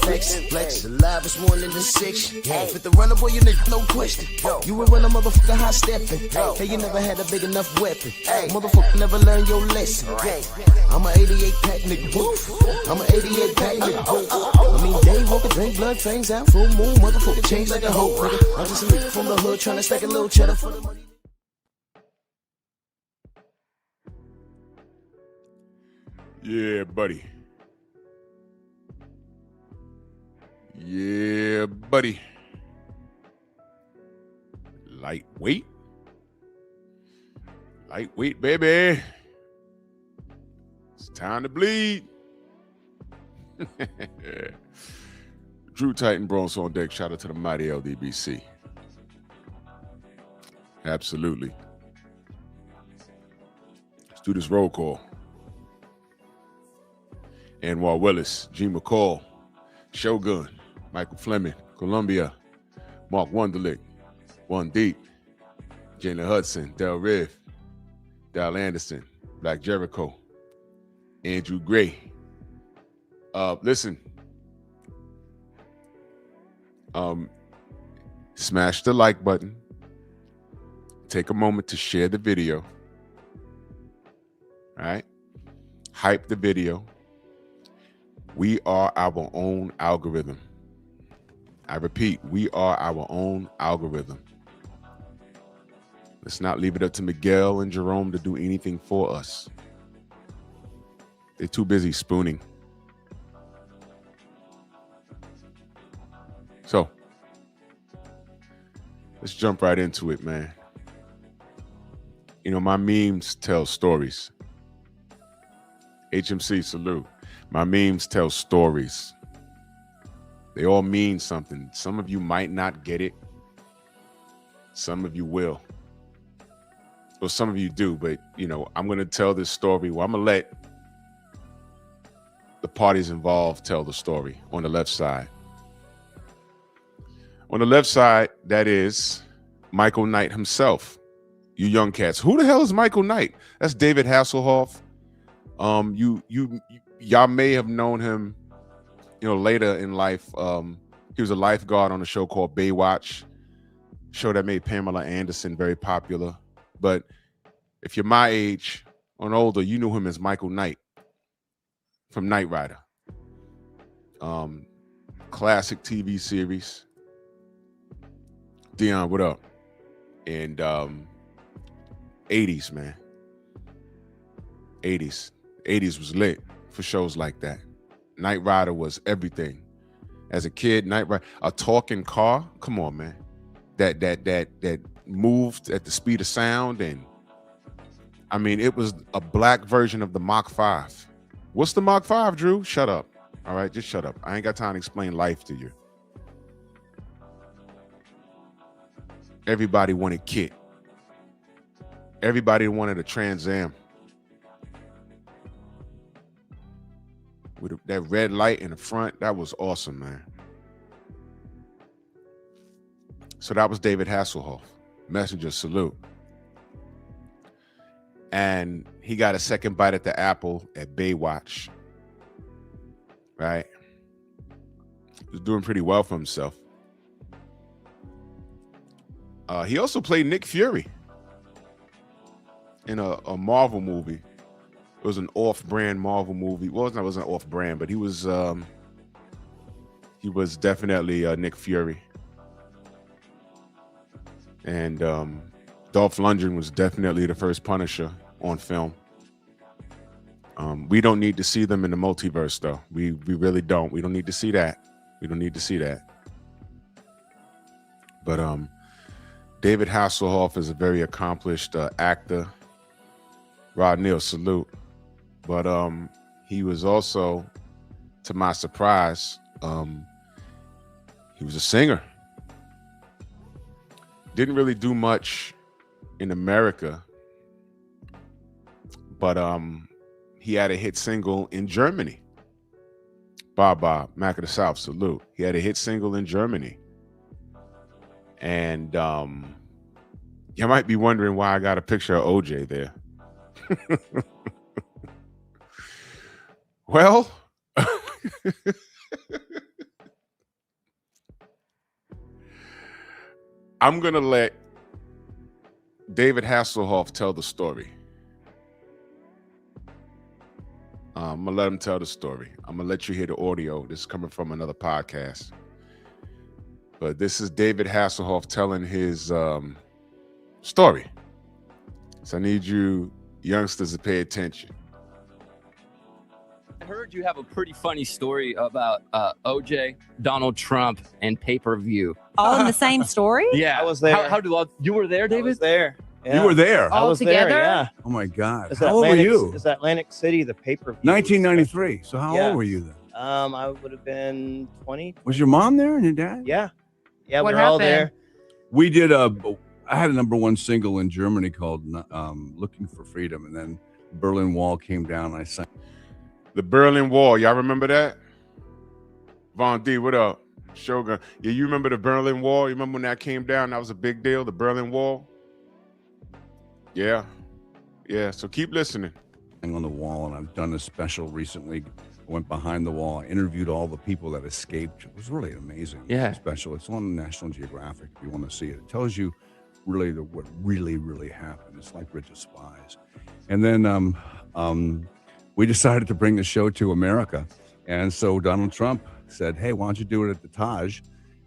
flex, flex. The live is more than the six. Fit the runner, boy, you nigga, no question. You will run a motherfucker high stepping. Hey, you never had a big enough weapon. Motherfucker never learned your lesson. I'm a 88 pack nigga, woof. I'm a 88 pack nigga, woof. I mean, day walker, drink blood, fangs out, full moon, motherfucker, change like a hoe, nigga. I'm just a nigga from the hood, tryna stack a little cheddar for the money. Yeah, buddy. Yeah, buddy. Lightweight. Lightweight, baby. It's time to bleed. Drew Titan Bronco on deck. Shout out to the mighty LDBC. Absolutely. Let's do this roll call. Anwar Willis, G. McCall, Shogun, Michael Fleming, Columbia, Mark Wunderlich, One Deep, Jalen Hudson, Del Riv, Dal Anderson, Black Jericho, Andrew Gray. Listen, smash the like button. Take a moment to share the video. All right? Hype the video. We are our own algorithm. I repeat, we are our own algorithm. Let's not leave it up to Miguel and Jerome to do anything for us. They're too busy spooning. So, let's jump right into it, man. You know, my memes tell stories. HMC, salute. My memes tell stories. They all mean something. Some of you might not get it. Some of you will. Well, some of you do, but, you know, I'm going to tell this story. Well, I'm going to let the parties involved tell the story on the left side. On the left side, that is Michael Knight himself. You young cats. Who the hell is Michael Knight? That's David Hasselhoff. Y'all may have known him, you know, later in life. He was a lifeguard on a show called Baywatch, show that made Pamela Anderson very popular. But if you're my age or older, you knew him as Michael Knight from Knight Rider. Classic TV series. Dion, what up? And 80s, man. 80s. 80s was lit for shows like that. Knight Rider was everything. As a kid, Knight Rider, a talking car. Come on, man. That moved at the speed of sound, and I mean, it was a black version of the Mach 5. What's the Mach 5, Drew? Shut up. All right, just shut up. I ain't got time to explain life to you. Everybody wanted Kit. Everybody wanted a Trans Am. With that red light in the front, that was awesome, man. So that was David Hasselhoff. Messenger, salute. And he got a second bite at the apple at Baywatch. Right? He was doing pretty well for himself. He also played Nick Fury in a Marvel movie. It was an off-brand Marvel movie. Well, it wasn't off-brand, but he was definitely Nick Fury. And Dolph Lundgren was definitely the first Punisher on film. We don't need to see them in the multiverse, though. We really don't. We don't need to see that. We don't need to see that. But David Hasselhoff is a very accomplished actor. Rod Neal, salute. But he was also, to my surprise, he was a singer. Didn't really do much in America, but he had a hit single in Germany. Bob, Mac of the South, salute. He had a hit single in Germany. And you might be wondering why I got a picture of OJ there. Well, I'm going to let David Hasselhoff tell the story. I'm going to let him tell the story. I'm going to let you hear the audio. This is coming from another podcast. But this is David Hasselhoff telling his story. So I need you youngsters to pay attention. I heard you have a pretty funny story about OJ, Donald Trump, and pay-per-view. All in the same story? Yeah. I was there. You were there, I David? was there. Yeah. You were there. I All was together? there, yeah. Oh my God. It's How old were you? It's Atlantic City, the pay-per-view. 1993. So how Yeah. old were you then? I would have been 20. Was your mom there and your dad? Yeah. Yeah, What we were all happened? there. We did I had a #1 single in Germany called Looking for Freedom, and then Berlin Wall came down and I sang. The Berlin Wall. Y'all remember that? Von D, what up? Shogun. Yeah, you remember the Berlin Wall? You remember when that came down? That was a big deal, the Berlin Wall? Yeah. Yeah, so keep listening. On the wall, and I've done a special recently. I went behind the wall. I interviewed all the people that escaped. It was really amazing. Yeah. Special. It's on National Geographic if you want to see it. It tells you really what really happened. It's like Bridge of Spies. And then we decided to bring the show to America. And so Donald Trump said, hey, why don't you do it at the Taj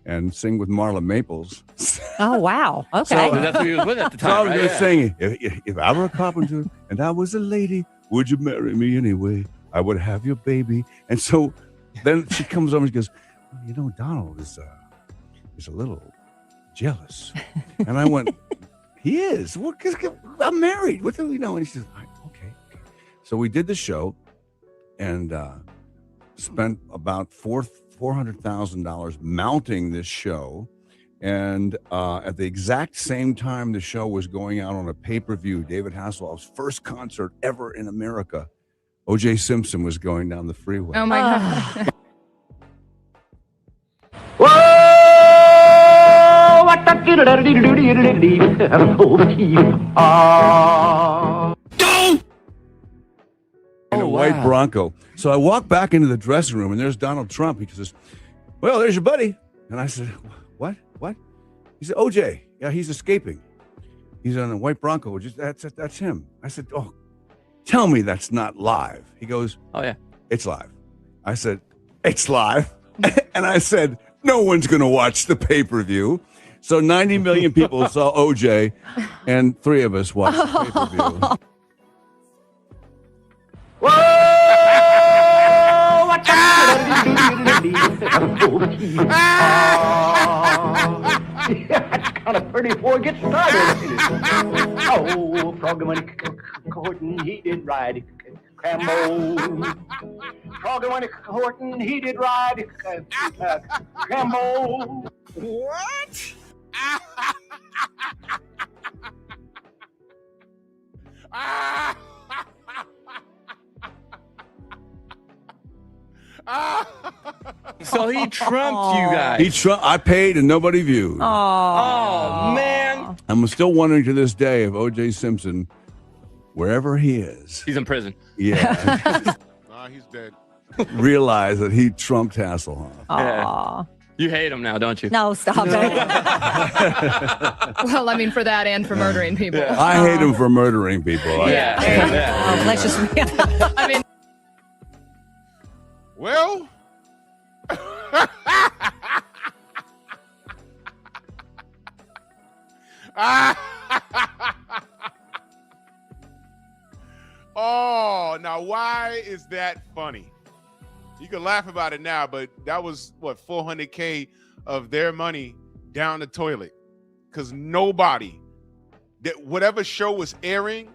and sing with Marla Maples? Oh, wow. Okay. So- That's who he was with at the So time. I was right? just Yeah. saying, if I were a carpenter and I was a lady, would you marry me anyway? I would have your baby. And so then she comes over and she goes, well, you know, Donald is a little jealous. And I went, he is. Well, 'cause I'm married. What do you know? And she says, okay. So we did the show and spent about $400,000 mounting this show. And at the exact same time the show was going out on a pay-per-view, David Hasselhoff's first concert ever in America, OJ Simpson was going down the freeway. Oh, my God. In a white Bronco. So I walk back into the dressing room and there's Donald Trump. He says, well, there's your buddy. And I said, what? He said, OJ. Yeah, he's escaping. He's on a white Bronco. That's him. I said, oh, tell me that's not live. He goes, Oh, yeah. it's live. I said, it's live. And I said, no one's going to watch the pay-per-view. So 90 million people saw OJ and 3 of us watched the pay-per-view. That's kind of pretty before it gets started. Oh, frog money courtin', he did ride Crambo. Frog money courtin', he did ride Crambo. What? So he trumped you guys. I paid and nobody viewed. Oh, man. I'm still wondering to this day if OJ Simpson, wherever he is, He's in prison. yeah, Nah, he's dead. realize that he trumped Hasselhoff. Aw. You hate him now, don't you? No, stop it. Well, I mean, for that and for murdering people. Yeah. I hate him for murdering people. Yeah. Oh, let's just. I mean, Well, oh, now why is that funny? You can laugh about it now, but that was what, $400K of their money down the toilet because nobody, that whatever show was airing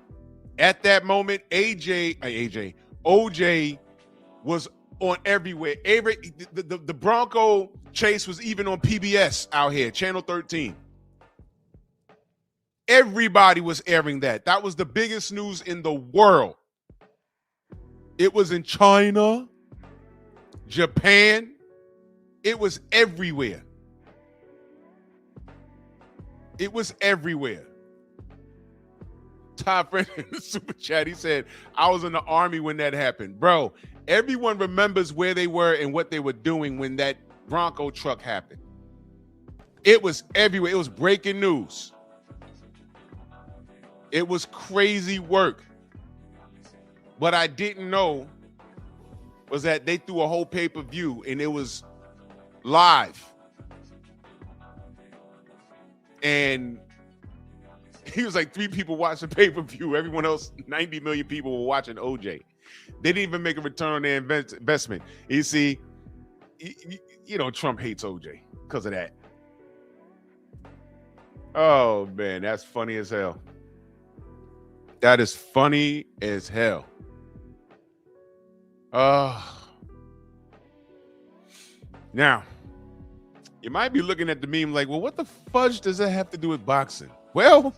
at that moment, OJ was on everywhere. The Bronco chase was even on PBS out here, Channel 13. Everybody was airing that. That was the biggest news in the world. It was in China, Japan. It was everywhere. It was everywhere. Todd Friend in the super chat, he said, I was in the Army when that happened. Bro, everyone remembers where they were and what they were doing when that Bronco truck happened. It was everywhere. It was breaking news. It was crazy work. What I didn't know was that they threw a whole pay-per-view and it was live. And he was like 3 people watching pay-per-view. Everyone else, 90 million people were watching OJ. They didn't even make a return on their investment. You see, you know, Trump hates OJ because of that. Oh, man, that's funny as hell. That is funny as hell. Now, you might be looking at the meme like, well, what the fudge does that have to do with boxing? Well,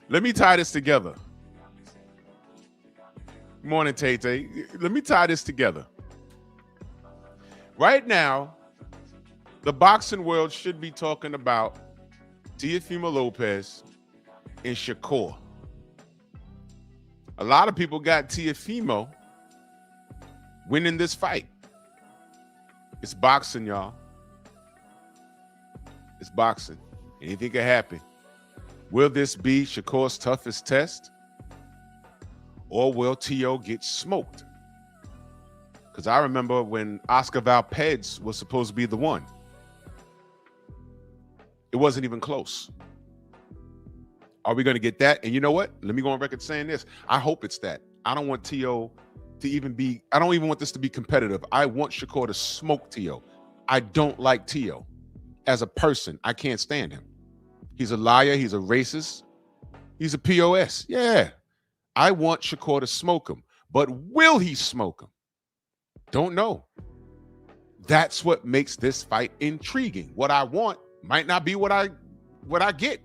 let me tie this together. Morning, Tay-Tay. Let me tie this together. Right now, the boxing world should be talking about Teofimo Lopez and Shakur. A lot of people got Teofimo winning this fight. It's boxing, y'all. It's boxing. Anything can happen. Will this be Shakur's toughest test? Or will T.O. get smoked? Because I remember when Oscar Valdez was supposed to be the one. It wasn't even close. Are we going to get that? And you know what? Let me go on record saying this. I hope it's that. I don't want T.O. to even be, I don't even want this to be competitive. I want Shakur to smoke T.O. I don't like T.O. As a person. I can't stand him. He's a liar. He's a racist. He's a POS. Yeah. I want Shakur to smoke him. But will he smoke him? Don't know. That's what makes this fight intriguing. What I want might not be what I get.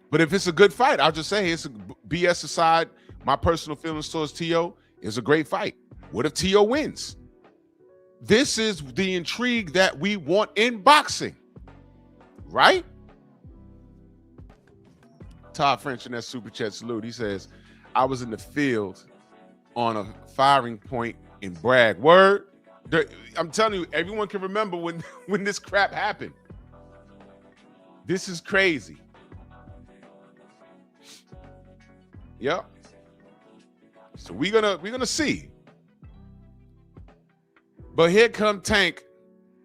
But if it's a good fight, I'll just say, it's a BS aside, my personal feelings towards T.O. is a great fight. What if T.O. wins? This is the intrigue that we want in boxing, right? Todd French in that super chat salute. He says, I was in the field on a firing point in Bragg. Word. I'm telling you, everyone can remember when this crap happened. This is crazy. Yep. So we're gonna see. But here come Tank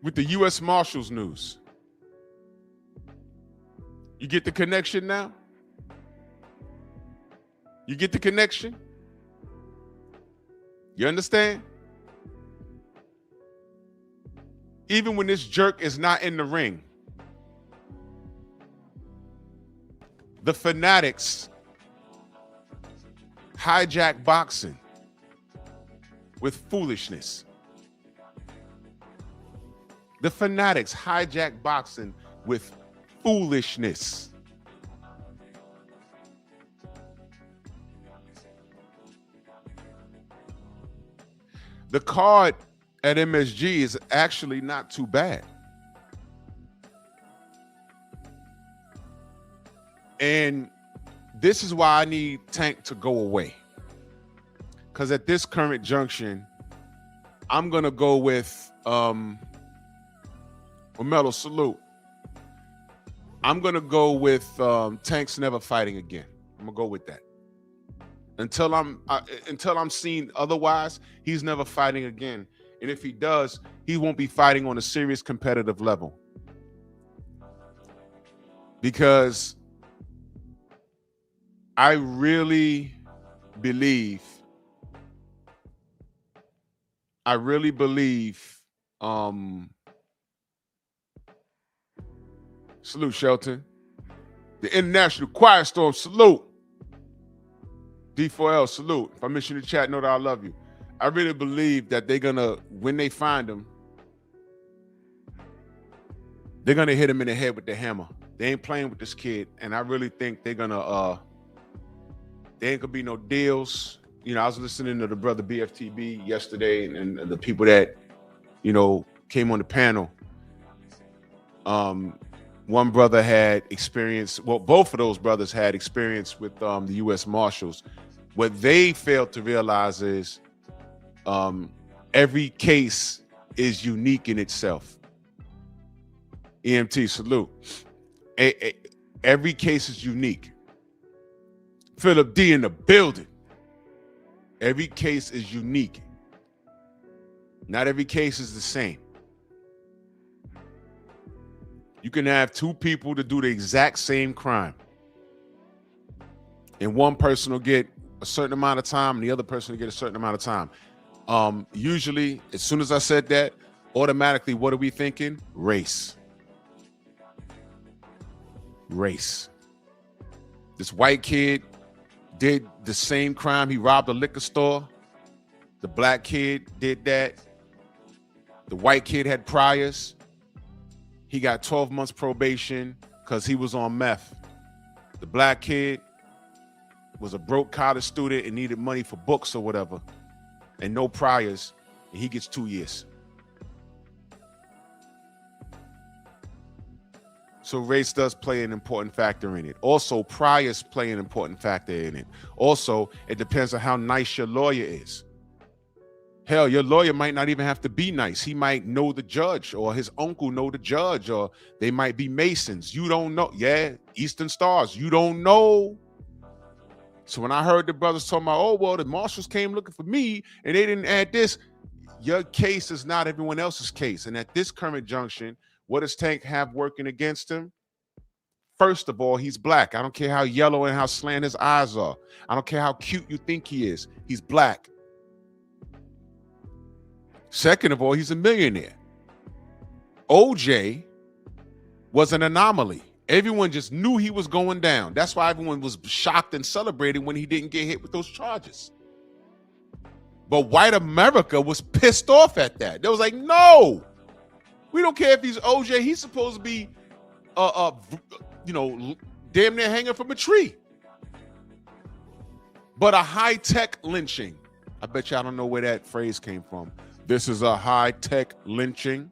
with the U.S. Marshals news. You get the connection now? You get the connection? You understand? Even when this jerk is not in the ring, the fanatics hijack boxing with foolishness. The fanatics hijack boxing with foolishness. The card at MSG is actually not too bad. And this is why I need Tank to go away. Because at this current junction, I'm going to go with Romelo, salute. I'm going to go with Tank's never fighting again. I'm going to go with that. Until I'm seen otherwise, he's never fighting again. And if he does, he won't be fighting on a serious competitive level. Because I really believe salute Shelton, the International Quiet Storm, salute. D4L, salute. If I miss you in the chat, know that I love you. I really believe that they're gonna, when they find him, they're gonna hit him in the head with the hammer. They ain't playing with this kid, and I really think they're gonna there ain't gonna be no deals. You know, I was listening to the brother BFTB yesterday, and the people that, you know, came on the panel. One brother had experience, well, both of those brothers had experience with the U.S. Marshals. What they failed to realize is every case is unique in itself. EMT, salute. Every case is unique. Philip D in the building. Every case is unique. Not every case is the same. You can have two people to do the exact same crime. And one person will get a certain amount of time and the other person will get a certain amount of time. Usually, as soon as I said that, automatically, what are we thinking? Race. Race. This white kid did the same crime. He robbed a liquor store. The black kid did that. The white kid had priors. He got 12 months probation because he was on meth. The black kid was a broke college student and needed money for books or whatever, and no priors, and he gets 2 years. So race does play an important factor in it. Also, priors play an important factor in it. Also, it depends on how nice your lawyer is. Hell, your lawyer might not even have to be nice. He might know the judge, or his uncle know the judge, or they might be Masons. You don't know. Yeah, Eastern Stars. You don't know. So when I heard the brothers talking about, oh, well, the marshals came looking for me and they didn't add this, your case is not everyone else's case. And at this current junction, what does Tank have working against him? First of all, he's black. I don't care how yellow and how slant his eyes are. I don't care how cute you think he is. He's black. Second of all, he's a millionaire. OJ was an anomaly. Everyone just knew he was going down. That's why everyone was shocked and celebrated when he didn't get hit with those charges. But white America was pissed off at that. They was like, no, we don't care if he's OJ. He's supposed to be, damn near hanging from a tree. But a high-tech lynching. I bet you I don't know where that phrase came from. This is a high-tech lynching.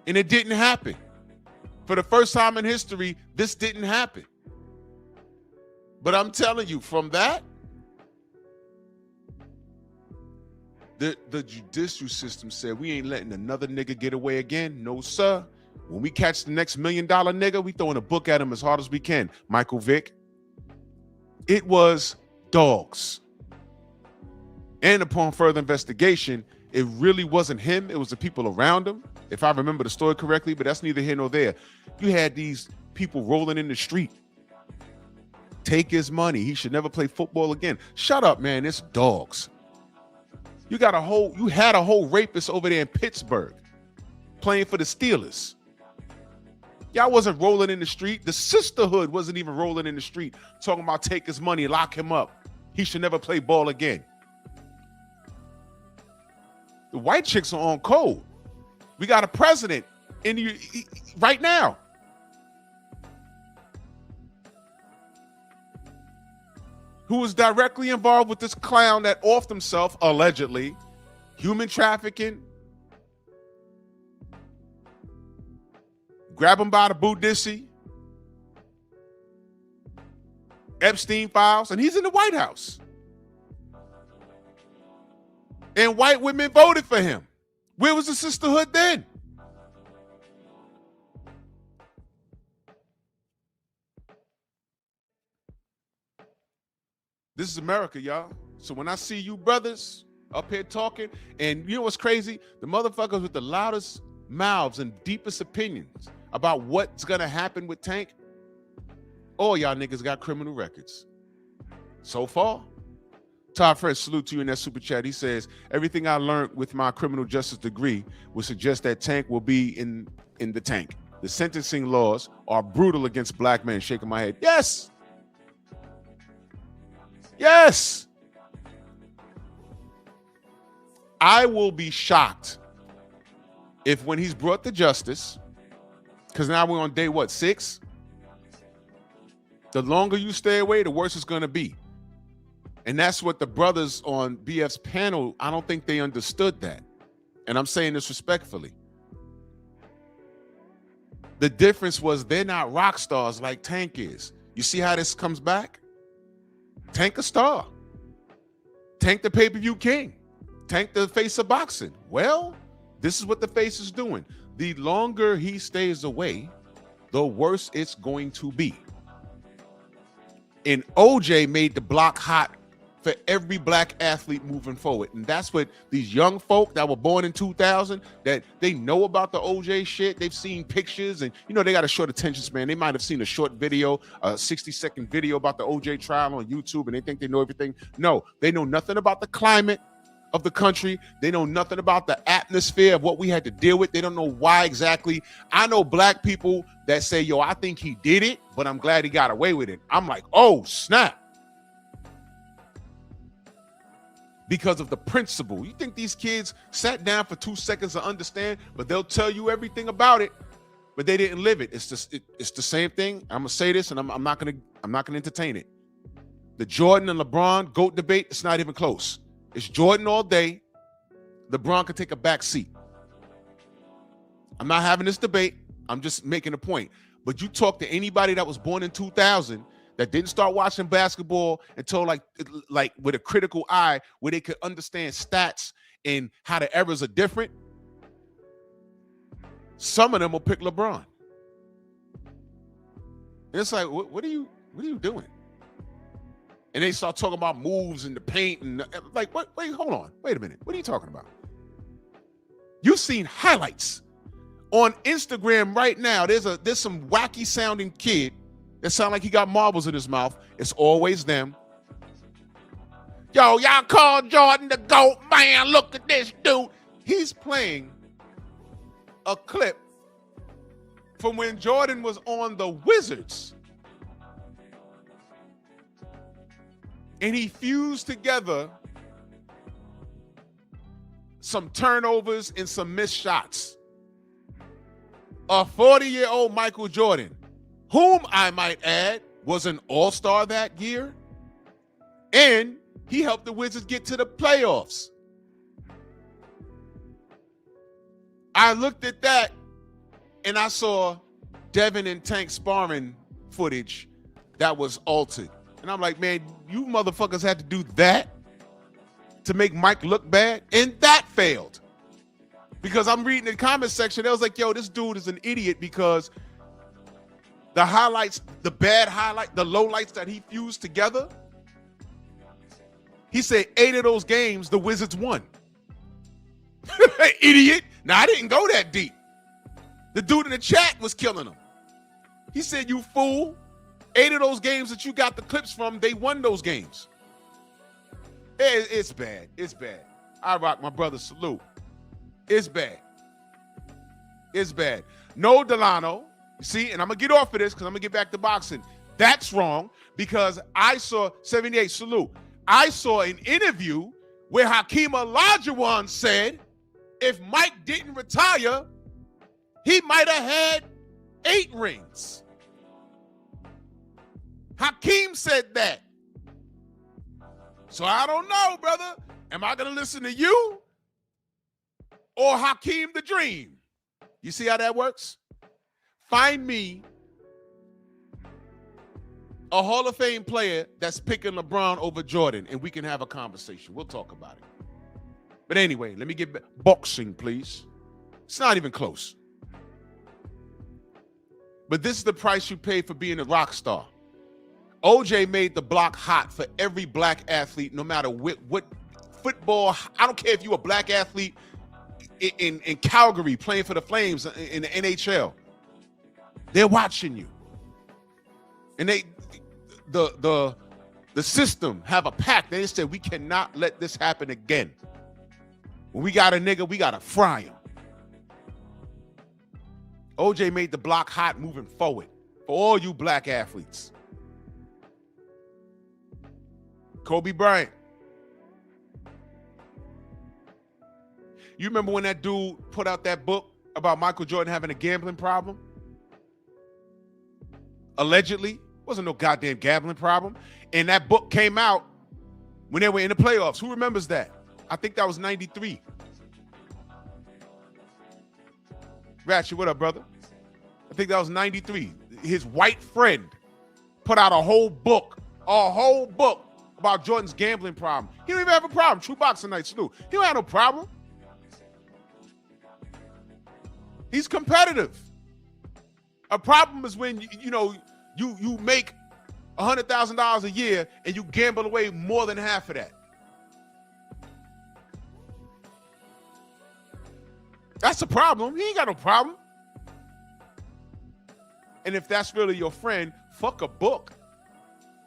And it didn't happen. For the first time in history, this didn't happen. But I'm telling you, from that, the judicial system said, we ain't letting another nigga get away again. No, sir. When we catch the next $1 million nigga, we throwing a book at him as hard as we can. Michael Vick. It was dogs. And upon further investigation, it really wasn't him. It was the people around him, if I remember the story correctly, but that's neither here nor there. You had these people rolling in the street. Take his money. He should never play football again. Shut up, man. It's dogs. You had a whole rapist over there in Pittsburgh playing for the Steelers. Y'all wasn't rolling in the street. The sisterhood wasn't even rolling in the street talking about take his money, lock him up. He should never play ball again. The white chicks are on code. We got a president right now. Who was directly involved with this clown that offed himself, allegedly, human trafficking, grab him by the boot-dissy, Epstein files, and he's in the White House. And white women voted for him. Where was the sisterhood then? This is America, y'all. So when I see you brothers up here talking, and you know what's crazy? The motherfuckers with the loudest mouths and deepest opinions about what's gonna happen with Tank, all y'all niggas got criminal records. So far. Todd Fresh, salute to you in that super chat. He says, everything I learned with my criminal justice degree would suggest that Tank will be in the tank. The sentencing laws are brutal against black men. Shaking my head. Yes. Yes. I will be shocked if when he's brought to justice, because now we're on day, 6? The longer you stay away, the worse it's going to be. And that's what the brothers on BF's panel, I don't think they understood that. And I'm saying this respectfully. The difference was they're not rock stars like Tank is. You see how this comes back? Tank a star. Tank the pay-per-view king. Tank the face of boxing. Well, this is what the face is doing. the longer he stays away, the worse it's going to be. And OJ made the block hot for every black athlete moving forward. And that's what these young folk that were born in 2000, that they know about the OJ shit. They've seen pictures and, you know, they got a short attention span. They might have seen a short video, a 60-second video about the OJ trial on YouTube, and they think they know everything. No, they know nothing about the climate of the country. They know nothing about the atmosphere of what we had to deal with. They don't know why exactly. I know black people that say, yo, I think he did it, but I'm glad he got away with it. I'm like, oh, snap. Because of the principle. You think these kids sat down for 2 seconds to understand, but they'll tell you everything about it, but they didn't live it. It's just it's the same thing. I'm gonna say this, and I'm not gonna entertain it. The Jordan and LeBron GOAT debate, it's not even close. It's Jordan all day. LeBron can take a back seat. I'm not having this debate. I'm just making a point. But you talk to anybody that was born in 2000 that didn't start watching basketball until like with a critical eye, where they could understand stats and how the eras are different. Some of them will pick LeBron. And it's like, what are you doing? And they start talking about moves and the paint and like, what? Wait, hold on. Wait a minute. What are you talking about? You've seen highlights on Instagram right now. There's some wacky sounding kid that sound like he got marbles in his mouth. It's always them. Yo, y'all call Jordan the GOAT, man. Look at this dude. He's playing a clip from when Jordan was on the Wizards. And he fused together some turnovers and some missed shots. A 40-year-old Michael Jordan, whom I might add was an all-star that year, and he helped the Wizards get to the playoffs. I looked at that and I saw Devin and Tank sparring footage that was altered. And I'm like, man, you motherfuckers had to do that to make Mike look bad? And that failed. Because I'm reading the comment section, they was like, yo, this dude is an idiot because the highlights, the bad highlight, the low lights that he fused together, he said 8 of those games, the Wizards won. Idiot. Now, I didn't go that deep. The dude in the chat was killing him. He said, you fool. 8 of those games that you got the clips from, they won those games. It's bad. It's bad. I rock my brother. Salute. It's bad. It's bad. No Delano. See, and I'm going to get off of this because I'm going to get back to boxing. That's wrong because I saw 78. Salute. I saw an interview where Hakeem Olajuwon said if Mike didn't retire, he might have had 8 rings. Hakeem said that. So I don't know, brother. Am I going to listen to you or Hakeem the Dream? You see how that works? Find me a Hall of Fame player that's picking LeBron over Jordan, and we can have a conversation. We'll talk about it. But anyway, let me get back. Boxing, please. It's not even close. But this is the price you pay for being a rock star. OJ made the block hot for every black athlete, no matter what football. I don't care if you're a black athlete in Calgary playing for the Flames in the NHL. They're watching you. And the system have a pact. They said, we cannot let this happen again. When we got a nigga, we got to fry him. OJ made the block hot moving forward for all you black athletes. Kobe Bryant. You remember when that dude put out that book about Michael Jordan having a gambling problem? Allegedly. Wasn't no goddamn gambling problem. And that book came out when they were in the playoffs. Who remembers that? I think that was 93. Ratchet, what up, brother? I think that was 93. His white friend put out a whole book about Jordan's gambling problem. He don't even have a problem. True boxing night, salute. He don't have no problem. He's competitive. A problem is when you make $100,000 a year and you gamble away more than half of that. That's a problem. He ain't got no problem. And if that's really your friend, fuck a book.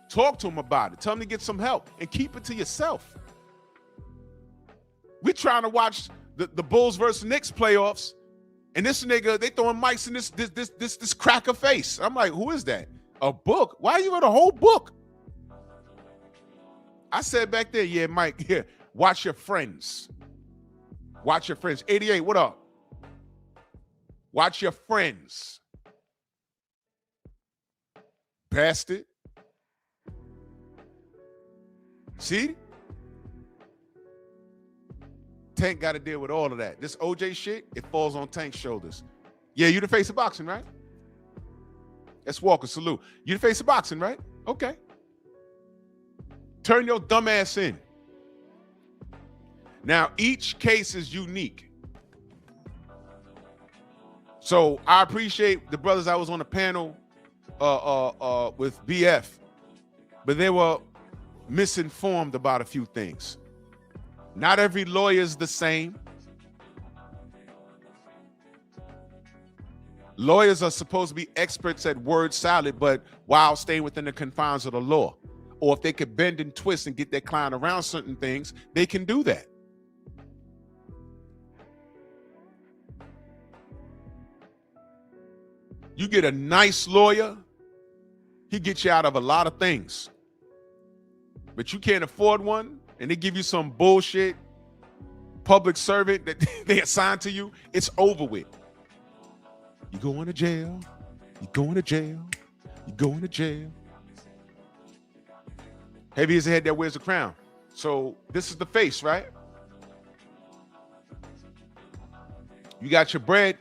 Talk to him about it. Tell him to get some help and keep it to yourself. We're trying to watch the Bulls versus Knicks playoffs, and this nigga, they throwing mics in this cracker face. I'm like, who is that? A book? Why are you in a whole book? I said back there, yeah, Mike, yeah, watch your friends. Watch your friends. 88, what up? Watch your friends. Bastard. See? Tank got to deal with all of that. This OJ shit, it falls on Tank's shoulders. Yeah, you the face of boxing, right? That's Walker, salute. You the face of boxing, right? Okay. Turn your dumb ass in. Now, each case is unique. So I appreciate the brothers I was on the panel with BF, but they were misinformed about a few things. Not every lawyer is the same. Lawyers are supposed to be experts at word salad, but while staying within the confines of the law. Or if they could bend and twist and get their client around certain things, they can do that. You get a nice lawyer, he gets you out of a lot of things. But you can't afford one, and they give you some bullshit public servant that they assign to you, it's over with. You going to jail, you going to jail, you going to jail. Heavy is the head that wears the crown. So this is the face, right? You got your bread.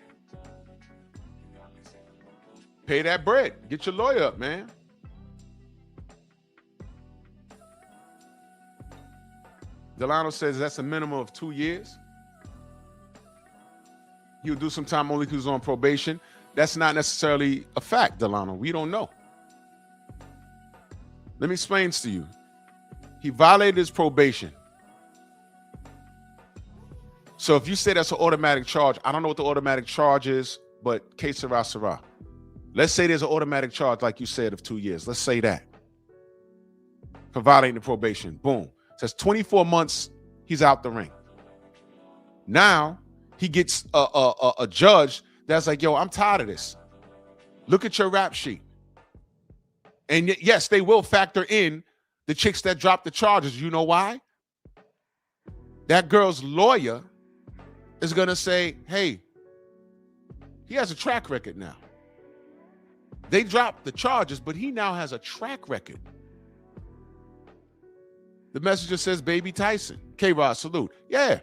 Pay that bread. Get your lawyer up, man. Delano says that's a minimum of 2 years. He'll do some time only because he's on probation. That's not necessarily a fact, Delano. We don't know. Let me explain this to you. He violated his probation. So if you say that's an automatic charge, I don't know what the automatic charge is, but que sera, sera. Let's say there's an automatic charge, like you said, of 2 years. Let's say that. For violating the probation. Boom. Says 24 months, he's out the ring. Now, he gets a judge that's like, yo, I'm tired of this. Look at your rap sheet. And yes, they will factor in the chicks that drop the charges. You know why? That girl's lawyer is going to say, hey, he has a track record now. They dropped the charges, but he now has a track record. The messenger says, Baby Tyson. K-Rod, salute. Yeah.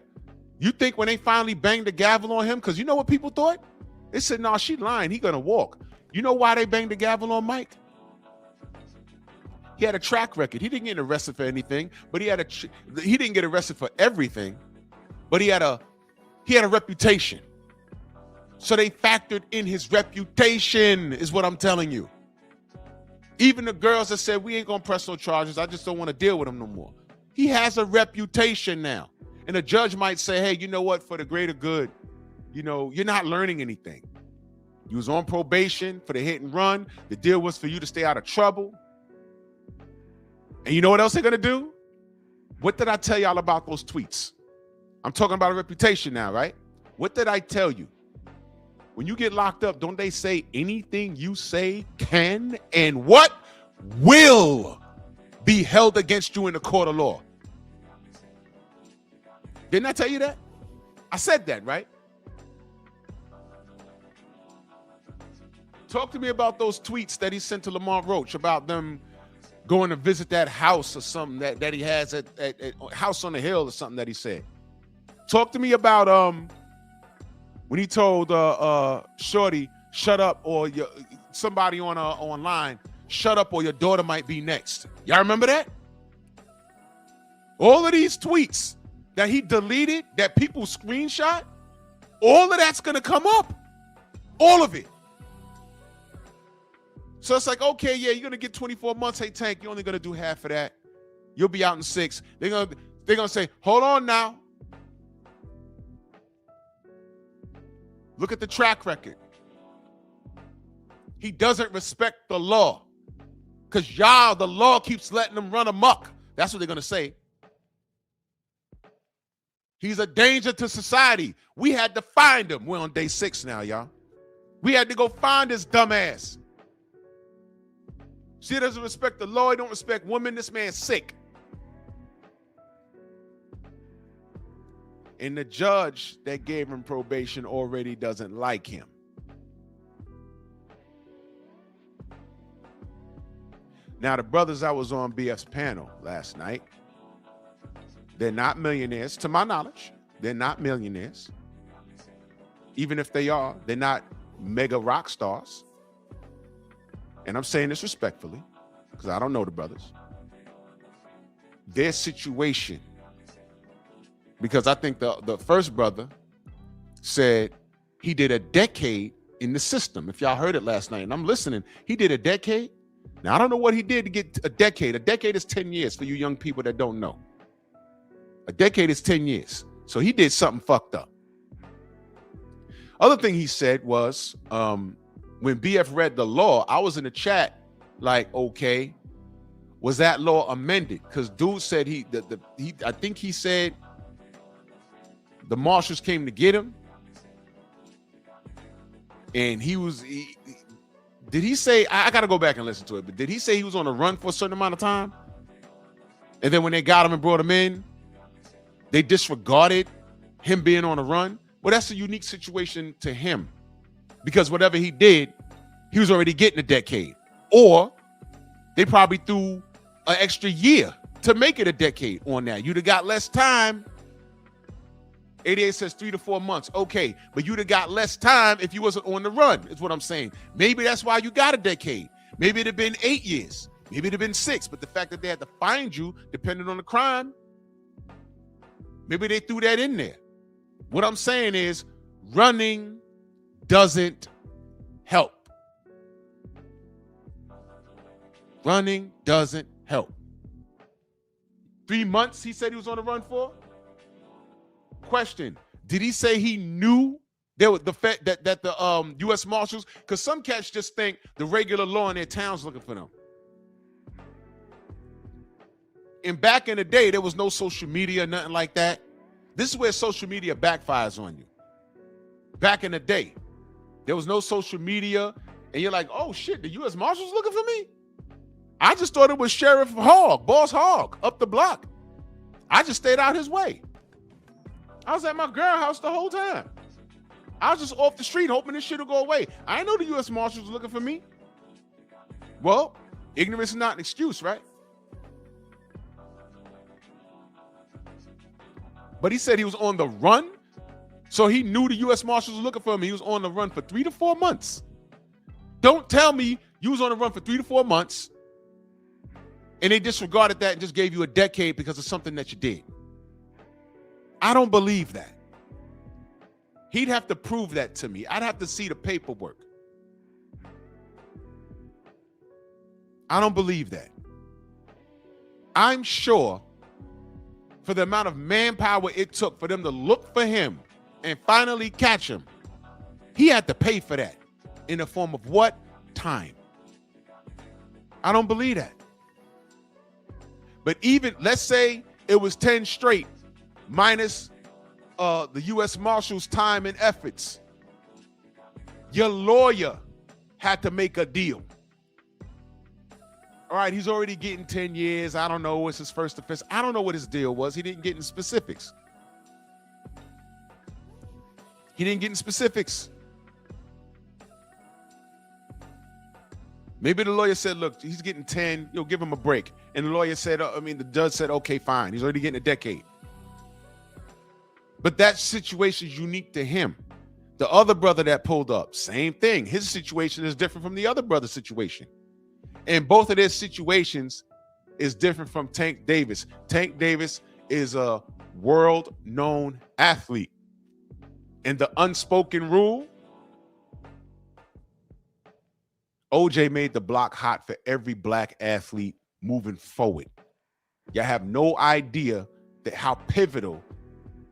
You think when they finally banged the gavel on him, because you know what people thought? They said, no, she lying. He going to walk. You know why they banged the gavel on Mike? He had a track record. He didn't get arrested for anything, but he didn't get arrested for everything, but he had a reputation. So they factored in his reputation, is what I'm telling you. Even the girls that said, we ain't going to press no charges, I just don't want to deal with him no more. He has a reputation now. And a judge might say, hey, you know what, for the greater good, you know, you're not learning anything. You was on probation for the hit and run. The deal was for you to stay out of trouble. And you know what else they're going to do? What did I tell y'all about those tweets? I'm talking about a reputation now, right? What did I tell you? When you get locked up, don't they say anything you say can and what will be held against you in the court of law? Didn't I tell you that? I said that, right? Talk to me about those tweets that he sent to Lamont Roach about them going to visit that house or something that he has at House on the Hill or something that he said. Talk to me about when he told Shorty, shut up, or somebody online, shut up or your daughter might be next. Y'all remember that? All of these tweets that he deleted, that people screenshot, all of that's going to come up. All of it. So it's like, okay, yeah, you're gonna get 24 months. Hey, Tank, you're only gonna do half of that. You'll be out in 6. They're gonna say, hold on now. Look at the track record. He doesn't respect the law. Because the law keeps letting him run amok. That's what they're gonna say. He's a danger to society. We had to find him. We're on day 6 now, y'all. We had to go find this dumbass. She doesn't respect the law. He don't respect women. This man's sick. And the judge that gave him probation already doesn't like him. Now, the brothers I was on BF's panel last night, they're not millionaires, to my knowledge. They're not millionaires. Even if they are, they're not mega rock stars. And I'm saying this respectfully, because I don't know the brothers. Their situation, because I think the first brother said he did a decade in the system. If y'all heard it last night, and I'm listening, he did a decade. Now, I don't know what he did to get a decade. A decade is 10 years for you young people that don't know. A decade is 10 years. So he did something fucked up. Other thing he said was, when BF read the law, I was in the chat like, okay, was that law amended? Because dude said I think he said the marshals came to get him. And did he say, I got to go back and listen to it, but did he say he was on a run for a certain amount of time? And then when they got him and brought him in, they disregarded him being on a run? Well, that's a unique situation to him, because whatever he did, he was already getting a decade. Or they probably threw an extra year to make it a decade on that. You'd have got less time. 88 says 3 to 4 months. Okay, but you'd have got less time if you wasn't on the run, is what I'm saying. Maybe that's why you got a decade. Maybe it'd have been 8 years. Maybe it'd have been 6. But the fact that they had to find you, depending on the crime, maybe they threw that in there. What I'm saying is, running doesn't help. Running doesn't help. 3 months he said he was on the run for? Question: did he say he knew there was the fact that the U.S. Marshals? Because some cats just think the regular law in their town's looking for them. And back in the day, there was no social media, nothing like that. This is where social media backfires on you. Back in the day, there was no social media, and you're like, oh shit, the U.S. Marshals looking for me? I just thought it was Sheriff Hogg, Boss Hogg, up the block. I just stayed out his way. I was at my girl house the whole time. I was just off the street hoping this shit will go away. I didn't know the U.S. Marshals was looking for me. Well, ignorance is not an excuse, right? But he said he was on the run, so he knew the U.S. Marshals was looking for him. He was on the run for 3 to 4 months. Don't tell me you was on the run for 3 to 4 months and they disregarded that and just gave you a decade because of something that you did. I don't believe that. He'd have to prove that to me. I'd have to see the paperwork. I don't believe that. I'm sure for the amount of manpower it took for them to look for him and finally catch him, he had to pay for that in the form of what? Time. I don't believe that. But even, let's say it was 10 straight minus the U.S. Marshals' time and efforts. Your lawyer had to make a deal. All right, he's already getting 10 years. I don't know. It's his first offense. I don't know what his deal was. He didn't get in specifics. Maybe the lawyer said, look, he's getting 10. You'll give him a break. And the lawyer said, the judge said, okay, fine. He's already getting a decade. But that situation is unique to him. The other brother that pulled up, same thing. His situation is different from the other brother's situation. And both of their situations is different from Tank Davis. Tank Davis is a world-known athlete. And the unspoken rule OJ made the block hot for every black athlete moving forward. Y'all have no idea that how pivotal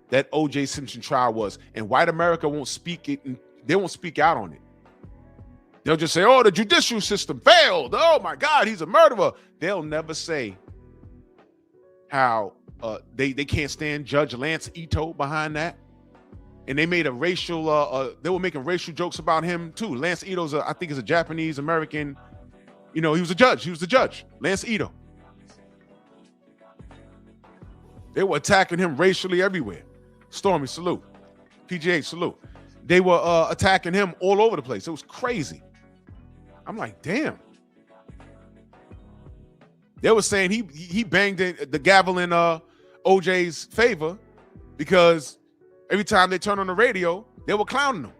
that OJ Simpson trial was. And white America won't speak it, and they won't speak out on it. They'll just say, oh, the judicial system failed. Oh my God, he's a murderer. They'll never say how they can't stand Judge Lance Ito behind that. And they made a racial, they were making racial jokes about him too. Lance Ito's, I think is a Japanese American, he was a judge. He was the judge, Lance Ito. They were attacking him racially everywhere. Stormy, salute. PGH, salute. They were attacking him all over the place. It was crazy. I'm like, damn. They were saying he banged the gavel in OJ's favor because every time they turned on the radio, they were clowning him.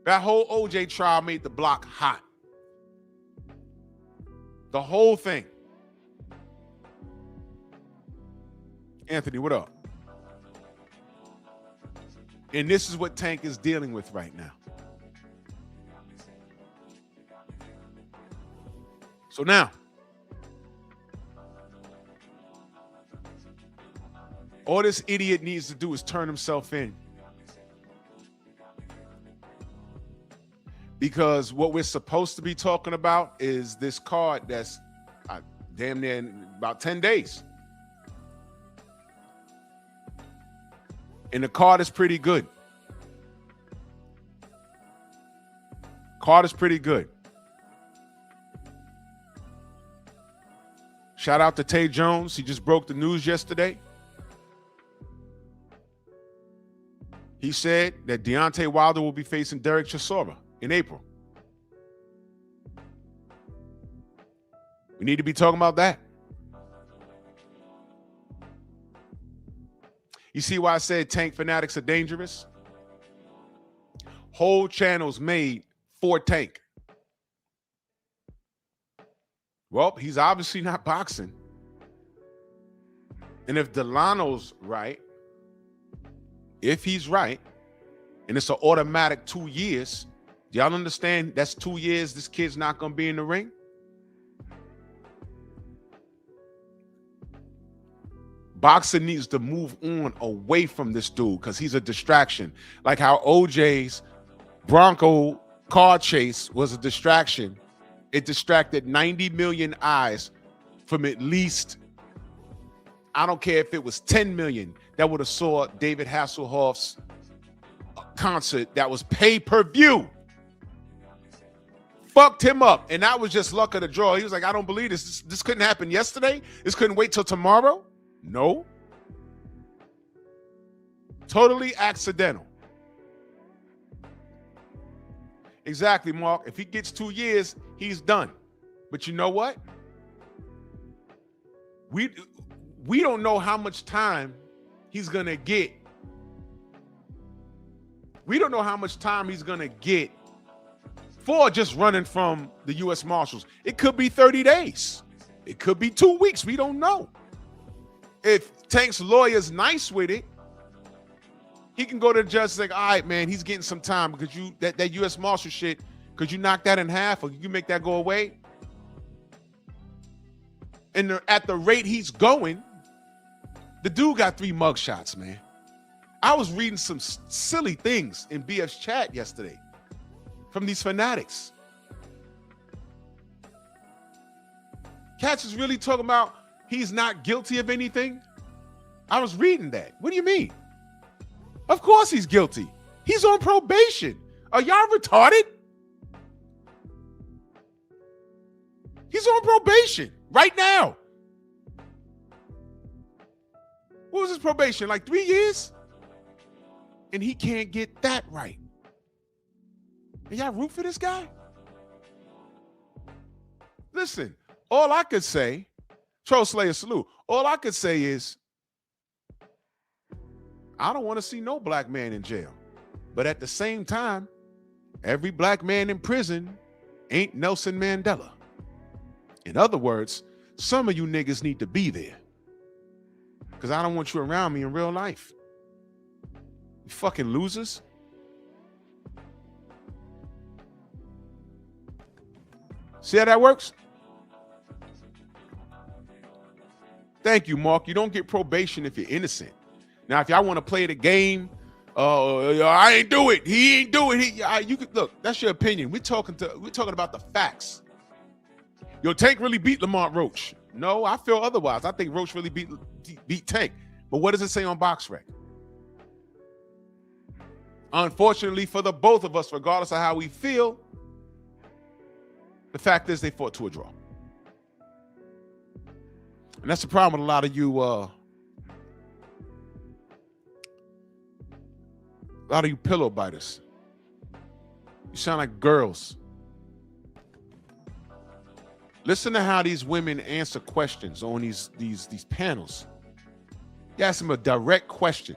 That whole OJ trial made the block hot. The whole thing. Anthony, what up? And this is what Tank is dealing with right now. So now, all this idiot needs to do is turn himself in. Because what we're supposed to be talking about is this card that's damn near in about 10 days. And the card is pretty good. Card is pretty good. Shout out to Tay Jones. He just broke the news yesterday. He said that Deontay Wilder will be facing Derek Chisora in April. We need to be talking about that. You see why I said Tank fanatics are dangerous? Whole channels made for Tank. Well, he's obviously not boxing. And if Delano's right, if he's right, and it's an automatic 2 years, do y'all understand that's 2 years this kid's not going to be in the ring? Boxing needs to move on away from this dude because he's a distraction. Like how OJ's Bronco car chase was a distraction. It distracted 90 million eyes from at least, I don't care if it was 10 million that would have saw David Hasselhoff's concert that was pay-per-view. Fucked him up. And that was just luck of the draw. He was like, I don't believe this. This couldn't happen yesterday. This couldn't wait till tomorrow. No. Totally accidental. Exactly, Mark. If he gets 2 years, he's done. But you know what? We don't know how much time he's going to get. We don't know how much time he's going to get for just running from the U.S. Marshals. It could be 30 days. It could be 2 weeks. We don't know. If Tank's lawyer's nice with it, he can go to the judge and say, all right, man, he's getting some time because that U.S. Marshal shit, could you knock that in half or you make that go away? And at the rate he's going, the dude got 3 mugshots, man. I was reading some silly things in BF's chat yesterday from these fanatics. Cats is really talking about he's not guilty of anything. I was reading that. What do you mean? Of course he's guilty. He's on probation. Are y'all retarded? He's on probation right now. What was his probation? Like 3 years? And he can't get that right. And y'all root for this guy? Listen, all I could say, Troll Slayer salute, all I could say is, I don't want to see no black man in jail. But at the same time, every black man in prison ain't Nelson Mandela. In other words, some of you niggas need to be there. Because I don't want you around me in real life. You fucking losers. See how that works? Thank you, Mark. You don't get probation if you're innocent. Now, if y'all want to play the game, I ain't do it. He ain't do it. You could look. That's your opinion. We're talking about the facts. Yo, Tank really beat Lamont Roach. No, I feel otherwise. I think Roach really beat Tank. But what does it say on BoxRec? Unfortunately for the both of us, regardless of how we feel, the fact is they fought to a draw. And that's the problem with a lot of you pillow biters. You sound like girls. Listen to how these women answer questions on these panels. You ask them a direct question.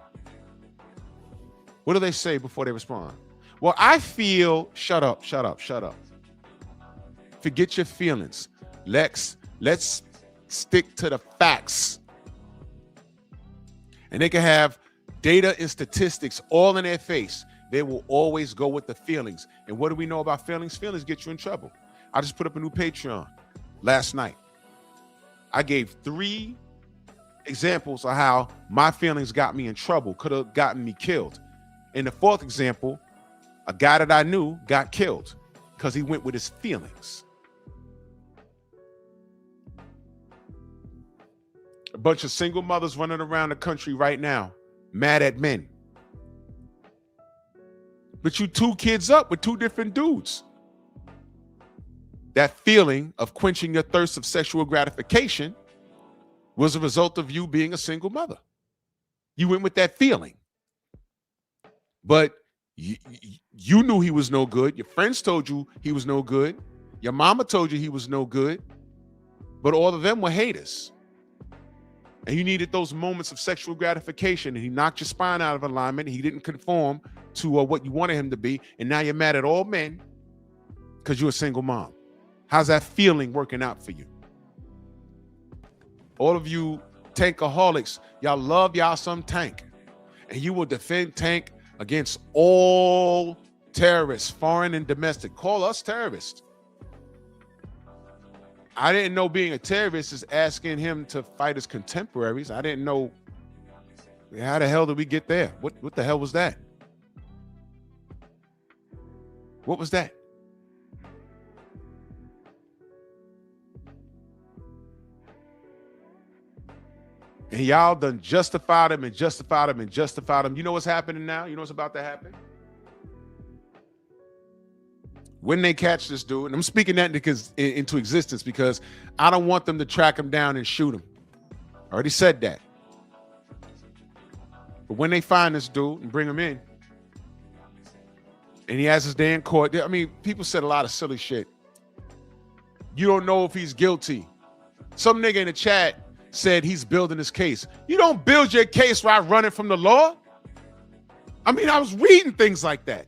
What do they say before they respond? Well, I feel, shut up. Forget your feelings. Let's stick to the facts. And they can have data and statistics all in their face. They will always go with the feelings. And what do we know about feelings? Feelings get you in trouble. I just put up a new Patreon last night. I gave 3 examples of how my feelings got me in trouble, could have gotten me killed. In the 4th example, a guy that I knew got killed because he went with his feelings. A bunch of single mothers running around the country right now, mad at men. But you 2 kids up with 2 different dudes. That feeling of quenching your thirst of sexual gratification was a result of you being a single mother. You went with that feeling. But you knew he was no good. Your friends told you he was no good. Your mama told you he was no good. But all of them were haters. And you needed those moments of sexual gratification, and he knocked your spine out of alignment. He didn't conform to what you wanted him to be. And now you're mad at all men because you're a single mom. How's that feeling working out for you? All of you tankaholics, y'all love y'all some Tank. And you will defend Tank against all terrorists, foreign and domestic. Call us terrorists. I didn't know being a terrorist is asking him to fight his contemporaries. I didn't know. How the hell did we get there? What the hell was that? What was that? And y'all done justified him and justified him and justified him. You know what's happening now? You know what's about to happen? When they catch this dude, and I'm speaking that into existence because I don't want them to track him down and shoot him. I already said that. But when they find this dude and bring him in, and he has his day in court, I mean, people said a lot of silly shit. You don't know if he's guilty. Some nigga in the chat said he's building his case. You don't build your case by running from the law. I mean, I was reading things like that.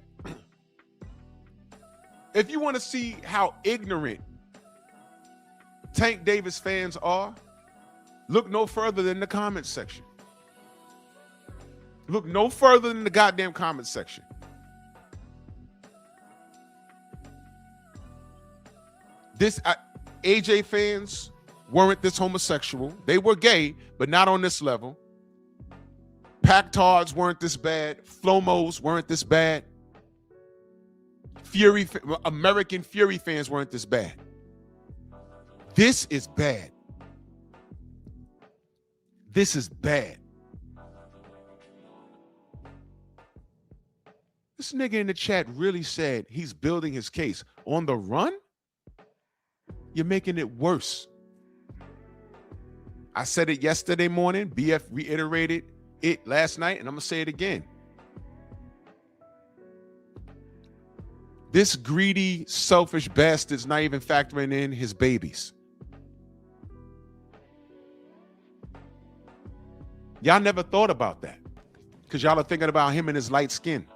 If you want to see how ignorant Tank Davis fans are, look no further than the comments section. Look no further than the goddamn comments section. AJ fans weren't this homosexual. They were gay, but not on this level. Pactards weren't this bad. Flomos weren't this bad. American Fury fans weren't this bad. This is bad. This is bad. This nigga in the chat really said he's building his case. On the run? You're making it worse. I said it yesterday morning. BF reiterated it last night, and I'm going to say it again. This greedy, selfish bastard's not even factoring in his babies. Y'all never thought about that because y'all are thinking about him and his light skin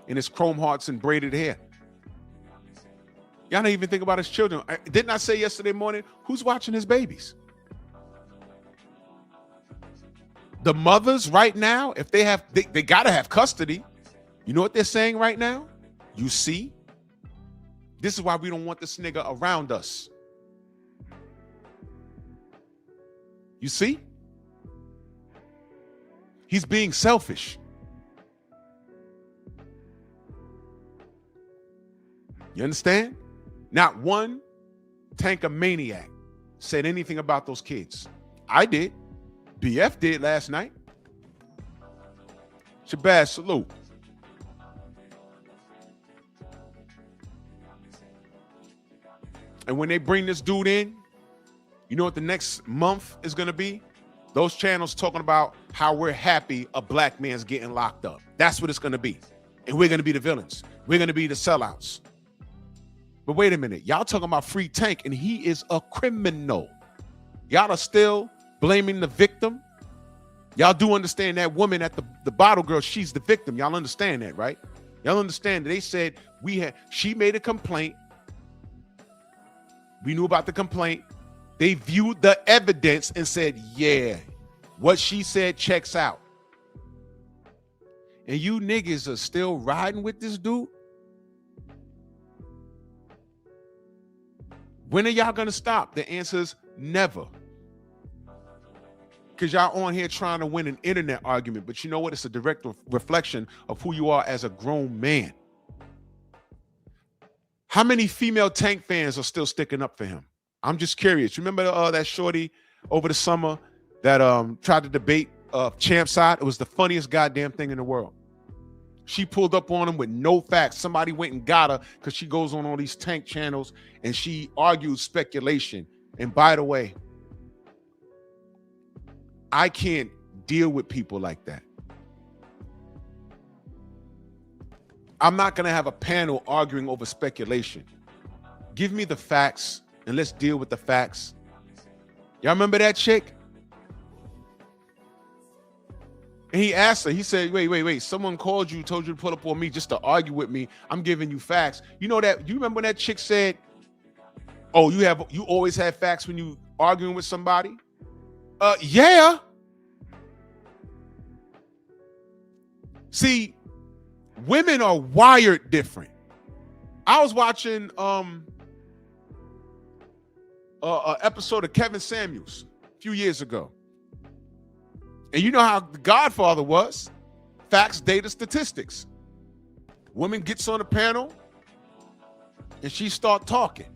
and his chrome hearts and braided hair. Y'all don't even think about his children. Didn't I say yesterday morning, who's watching his babies? The mothers right now, if they have, they gotta have custody. You know what they're saying right now? You see? This is why we don't want this nigga around us. You see? He's being selfish. You understand? Not one tanker maniac said anything about those kids. I did. BF did last night. Shabazz, salute. And when they bring this dude in, you know what the next month is going to be? Those channels talking about how we're happy a black man's getting locked up. That's what it's going to be. And we're going to be the villains. We're going to be the sellouts. But wait a minute. Y'all talking about Free Tank, and he is a criminal. Y'all are still blaming the victim. Y'all do understand that woman at the bottle girl, she's the victim. Y'all understand that, right? Y'all understand that they said she made a complaint. We knew about the complaint. They viewed the evidence and said, yeah, what she said checks out. And you niggas are still riding with this dude? When are y'all gonna stop? The answer is never. Because y'all on here trying to win an internet argument, but you know what? It's a direct reflection of who you are as a grown man. How many female Tank fans are still sticking up for him? I'm just curious. Remember that shorty over the summer that tried to debate Champ's side? It was the funniest goddamn thing in the world. She pulled up on him with no facts. Somebody went and got her because she goes on all these Tank channels and she argued speculation. And by the way, I can't deal with people like that. I'm not going to have a panel arguing over speculation. Give me the facts and let's deal with the facts. Y'all remember that chick? And he asked her, he said, wait, someone called you, told you to pull up on me just to argue with me. I'm giving you facts. You know that, you remember when that chick said, oh, you always have facts when you arguing with somebody? Yeah. See, women are wired different. I was watching an episode of Kevin Samuels a few years ago. And you know how The Godfather was. Facts, data, statistics. Woman gets on the panel and she start talking.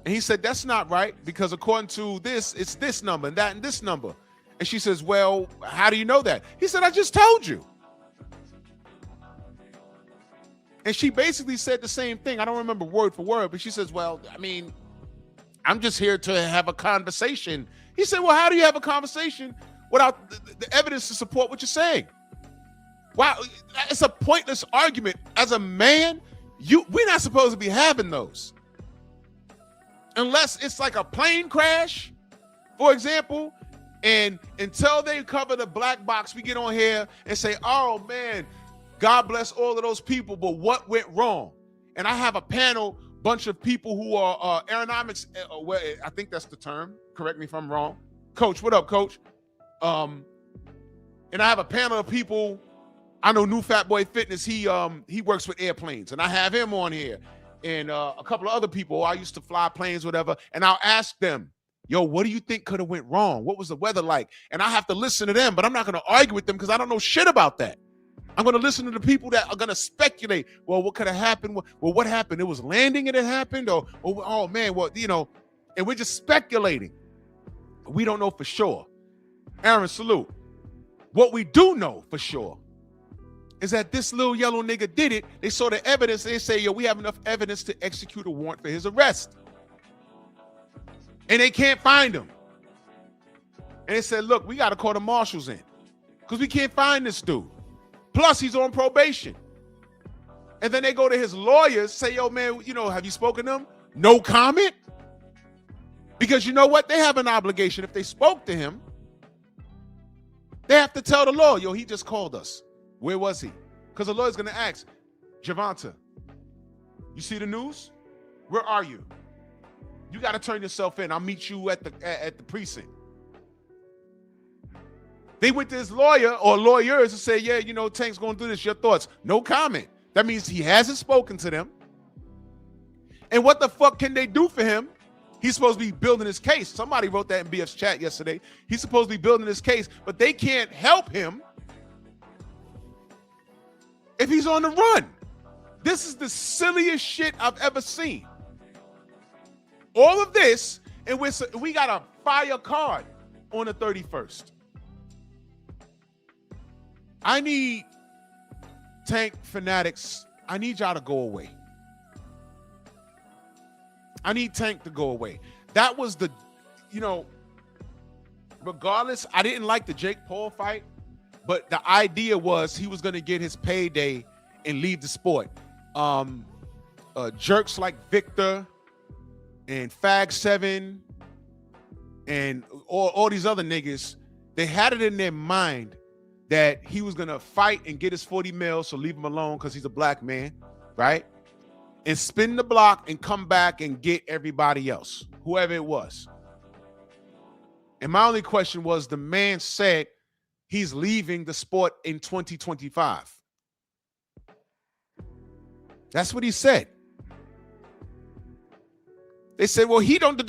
And he said, that's not right because according to this, it's this number and that and this number. And she says, well, how do you know that? He said, I just told you. And she basically said the same thing. I don't remember word for word, but she says, well, I mean, I'm just here to have a conversation. He said, well, how do you have a conversation without the evidence to support what you're saying? Wow, it's a pointless argument. As a man, we're not supposed to be having those. Unless it's like a plane crash, for example, and until they cover the black box, we get on here and say, oh man, God bless all of those people, but what went wrong? And I have a panel, bunch of people who are aeronautics, I think that's the term. Correct me if I'm wrong. Coach, what up, Coach? And I have a panel of people. I know New Fat Boy Fitness. He works with airplanes, and I have him on here, and a couple of other people. I used to fly planes, whatever. And I'll ask them, yo, what do you think could have went wrong? What was the weather like? And I have to listen to them, but I'm not going to argue with them because I don't know shit about that. I'm going to listen to the people that are going to speculate. Well, what could have happened? Well, what happened? It was landing and it happened? Or oh, man, well, you know, and we're just speculating. We don't know for sure. Aaron, salute. What we do know for sure is that this little yellow nigga did it. They saw the evidence. They say, yo, we have enough evidence to execute a warrant for his arrest. And they can't find him. And they said, look, we got to call the marshals in because we can't find this dude. Plus, he's on probation. And then they go to his lawyers, say, yo, man, you know, have you spoken to him? No comment. Because you know what? They have an obligation. If they spoke to him, they have to tell the law, yo, he just called us. Where was he? Because the lawyer's going to ask, Javonta, you see the news? Where are you? You got to turn yourself in. I'll meet you at the precinct. They went to his lawyer or lawyers and said, yeah, you know, Tank's going through this. Your thoughts? No comment. That means he hasn't spoken to them. And what the fuck can they do for him? He's supposed to be building his case. Somebody wrote that in BF's chat yesterday. He's supposed to be building his case, but they can't help him if he's on the run. This is the silliest shit I've ever seen. All of this, and we got a fire card on the 31st. I need Tank fanatics. I need y'all to go away. I need Tank to go away. That was the, you know, regardless, I didn't like the Jake Paul fight, but the idea was he was going to get his payday and leave the sport. Jerks like Victor and Fag7 and all these other niggas, they had it in their mind that he was going to fight and get his 40 mil, so leave him alone because he's a black man, right? And spin the block and come back and get everybody else, whoever it was. And my only question was, the man said he's leaving the sport in 2025. That's what he said. They said, well, he don't mean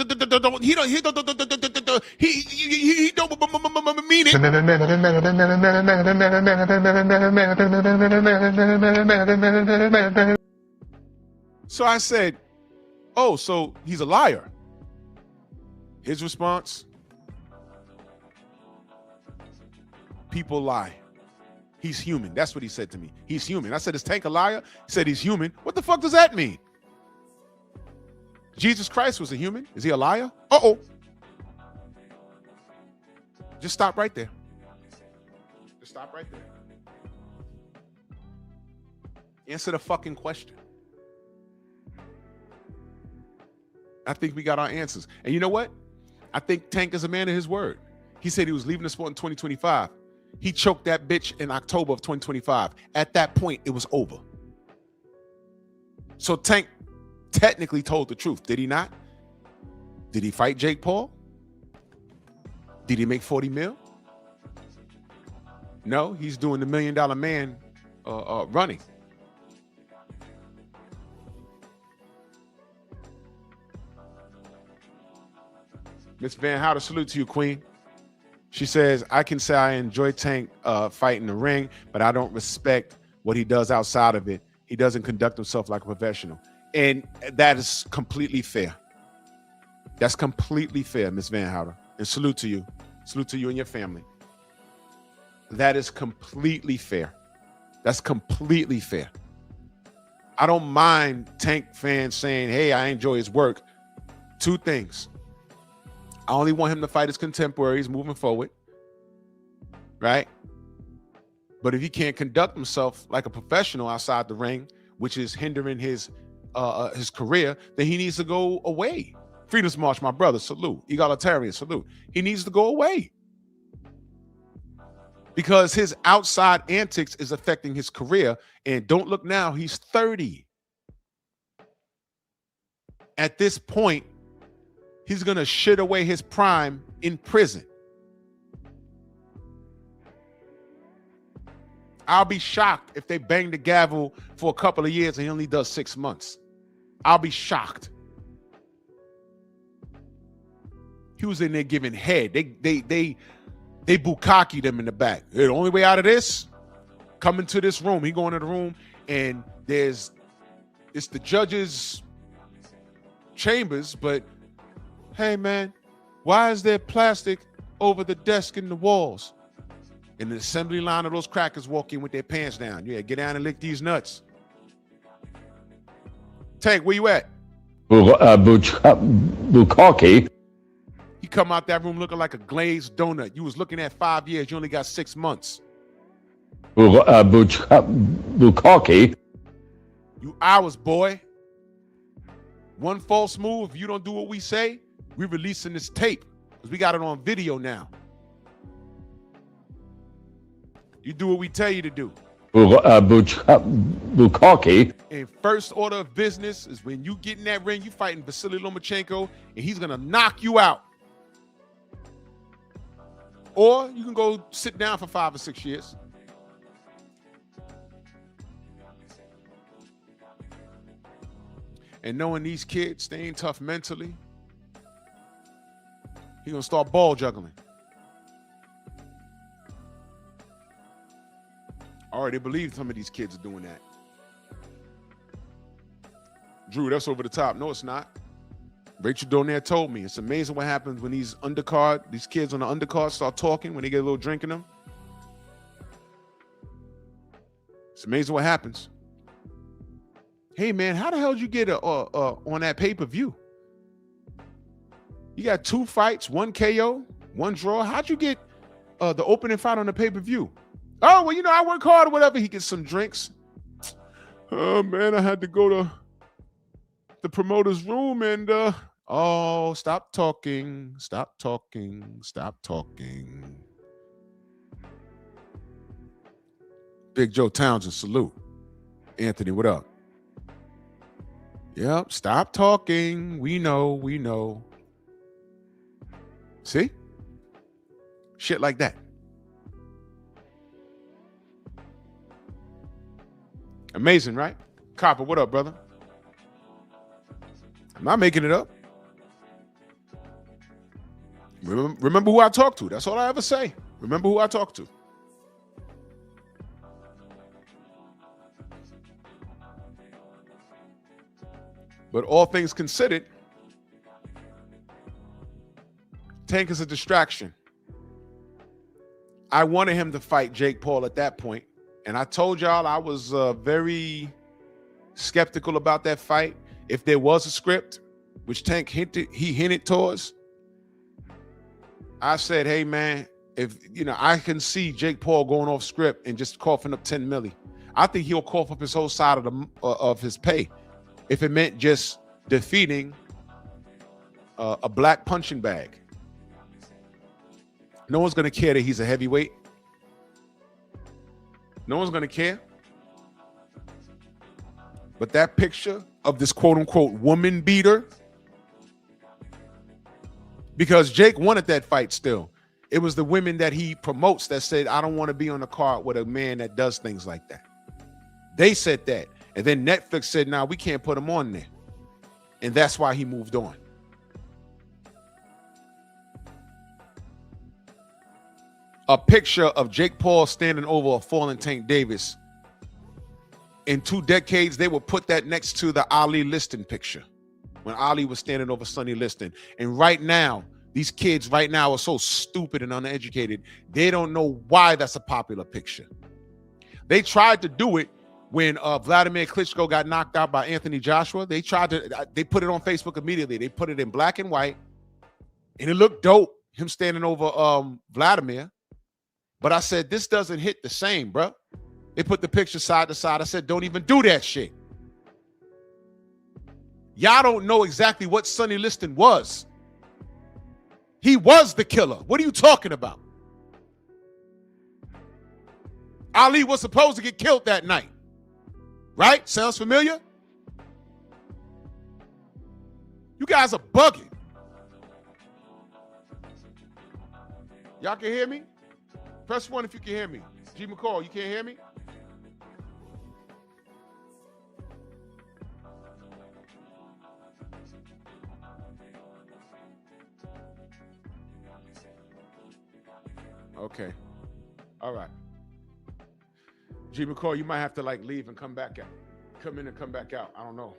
it. So I said, oh, so he's a liar. His response, people lie. He's human. That's what he said to me. He's human. I said, is Tank a liar? He said he's human. What the fuck does that mean? Jesus Christ was a human. Is he a liar? Uh-oh. Just stop right there. Just stop right there. Answer the fucking question. I think we got our answers. And you know what? I think Tank is a man of his word. He said he was leaving the sport in 2025. He choked that bitch in October of 2025. At that point, it was over. So Tank technically told the truth, did he not? Did he fight Jake Paul? Did he make 40 mil? No, he's doing the $1 Million Man running. Miss Van Houter, salute to you, Queen. She says, I can say I enjoy Tank fighting the ring, but I don't respect what he does outside of it. He doesn't conduct himself like a professional. And that is completely fair. That's completely fair, Miss Van Houter. And salute to you. Salute to you and your family. That is completely fair. That's completely fair. I don't mind Tank fans saying, hey, I enjoy his work. Two things. I only want him to fight his contemporaries moving forward, right? But if he can't conduct himself like a professional outside the ring, which is hindering his career, then he needs to go away. Freedom's March, my brother, salute. Egalitarian, salute. He needs to go away because his outside antics is affecting his career. And don't look now, he's 30. At this point, he's going to shit away his prime in prison. I'll be shocked if they bang the gavel for a couple of years and he only does 6 months. I'll be shocked. He was in there giving head. They bukkakied him in the back. The only way out of this, come into this room. He go into the room and it's the judge's chambers, but hey, man, why is there plastic over the desk and the walls? And the assembly line of those crackers walk in with their pants down. Yeah, get down and lick these nuts. Tank, where you at? Bukaki. He come out that room looking like a glazed donut. You was looking at 5 years. You only got 6 months. Bukaki. You ours, boy. One false move, if you don't do what we say, we're releasing this tape because we got it on video now. You do what we tell you to do. Bukaki. And first order of business is when you get in that ring, you fighting Vasily Lomachenko, and he's gonna knock you out. Or you can go sit down for 5 or 6 years. And knowing these kids, they ain't tough mentally, he gonna start ball juggling. I already believe some of these kids are doing that. Drew, that's over the top. No, it's not. Rachel Donaire told me it's amazing what happens when these kids on the undercard start talking when they get a little drink in them. It's amazing what happens. Hey man, how the hell did you get on that pay-per-view? You got 2 fights, 1 KO, 1 draw. How'd you get the opening fight on the pay-per-view? Oh, well, I work hard or whatever. He gets some drinks. Oh man, I had to go to the promoter's room and stop talking. Big Joe Townsend, salute. Anthony, what up? Yep, stop talking. We know. See? Shit like that. Amazing, right? Copper, what up, brother? I'm not making it up. Remember who I talked to. That's all I ever say. Remember who I talked to. But all things considered, Tank is a distraction. I wanted him to fight Jake Paul at that point. And I told y'all I was very skeptical about that fight. If there was a script, which Tank hinted towards, I said, hey man, if I can see Jake Paul going off script and just coughing up 10 milli. I think he'll cough up his whole side of his pay if it meant just defeating a black punching bag. No one's gonna care that he's a heavyweight. No one's gonna care. But that picture of this quote unquote woman beater, because Jake wanted that fight still. It was the women that he promotes that said, I don't want to be on the card with a man that does things like that. They said that. And then Netflix said, nah, we can't put him on there. And that's why he moved on. A picture of Jake Paul standing over a fallen Tank Davis. In 2 decades, they would put that next to the Ali Liston picture when Ali was standing over Sonny Liston. And right now, these kids right now are so stupid and uneducated, they don't know why that's a popular picture. They tried to do it when Vladimir Klitschko got knocked out by Anthony Joshua. They put it on Facebook immediately. They put it in black and white, and it looked dope, him standing over Vladimir. But I said, this doesn't hit the same, bro. They put the picture side to side. I said, don't even do that shit. Y'all don't know exactly what Sonny Liston was. He was the killer. What are you talking about? Ali was supposed to get killed that night. Right? Sounds familiar? You guys are bugging. Y'all can hear me? Press 1 if you can hear me. G. McCall, you can't hear me? Okay. All right. G. McCall, you might have to leave and come back out. Come in and come back out. I don't know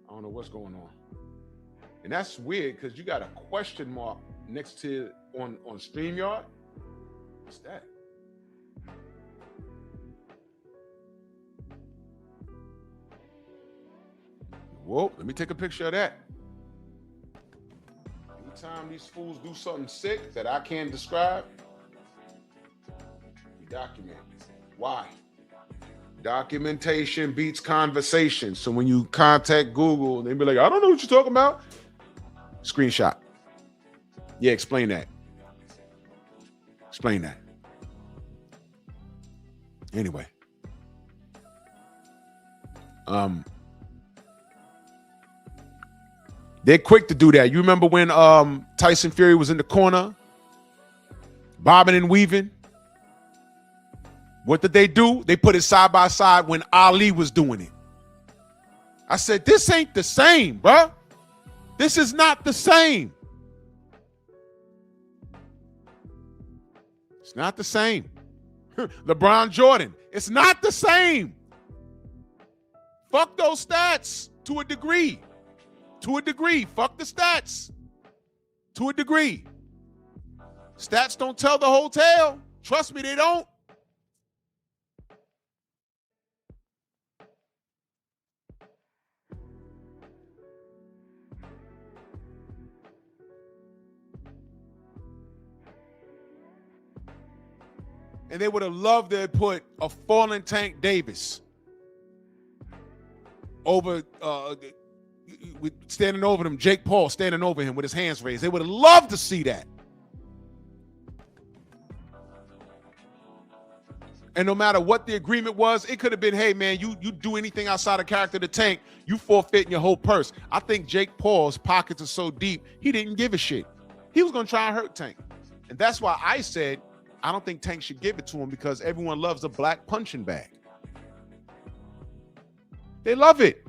what's going on. And that's weird because you got a question mark next to on StreamYard. What's that? Whoa, let me take a picture of that. Anytime these fools do something sick that I can't describe, we document. Why? Documentation beats conversation. So when you contact Google, they be like, I don't know what you're talking about. Screenshot. Yeah, explain that. Explain that. Anyway. They're quick to do that. You remember when Tyson Fury was in the corner bobbing and weaving. What did they do? They put it side by side when Ali was doing it. I said, this ain't the same, bro. This is not the same. It's not the same. LeBron Jordan, it's not the same. Fuck those stats to a degree. To a degree. Fuck the stats. To a degree. Stats don't tell the whole tale. Trust me, they don't. And they would have loved to have put a fallen Tank Davis over, standing over him, Jake Paul standing over him with his hands raised. They would have loved to see that. And no matter what the agreement was, it could have been, hey, man, you do anything outside of character of the Tank, you forfeiting your whole purse. I think Jake Paul's pockets are so deep, he didn't give a shit. He was going to try and hurt Tank. And that's why I said, I don't think Tank should give it to him because everyone loves a black punching bag. They love it.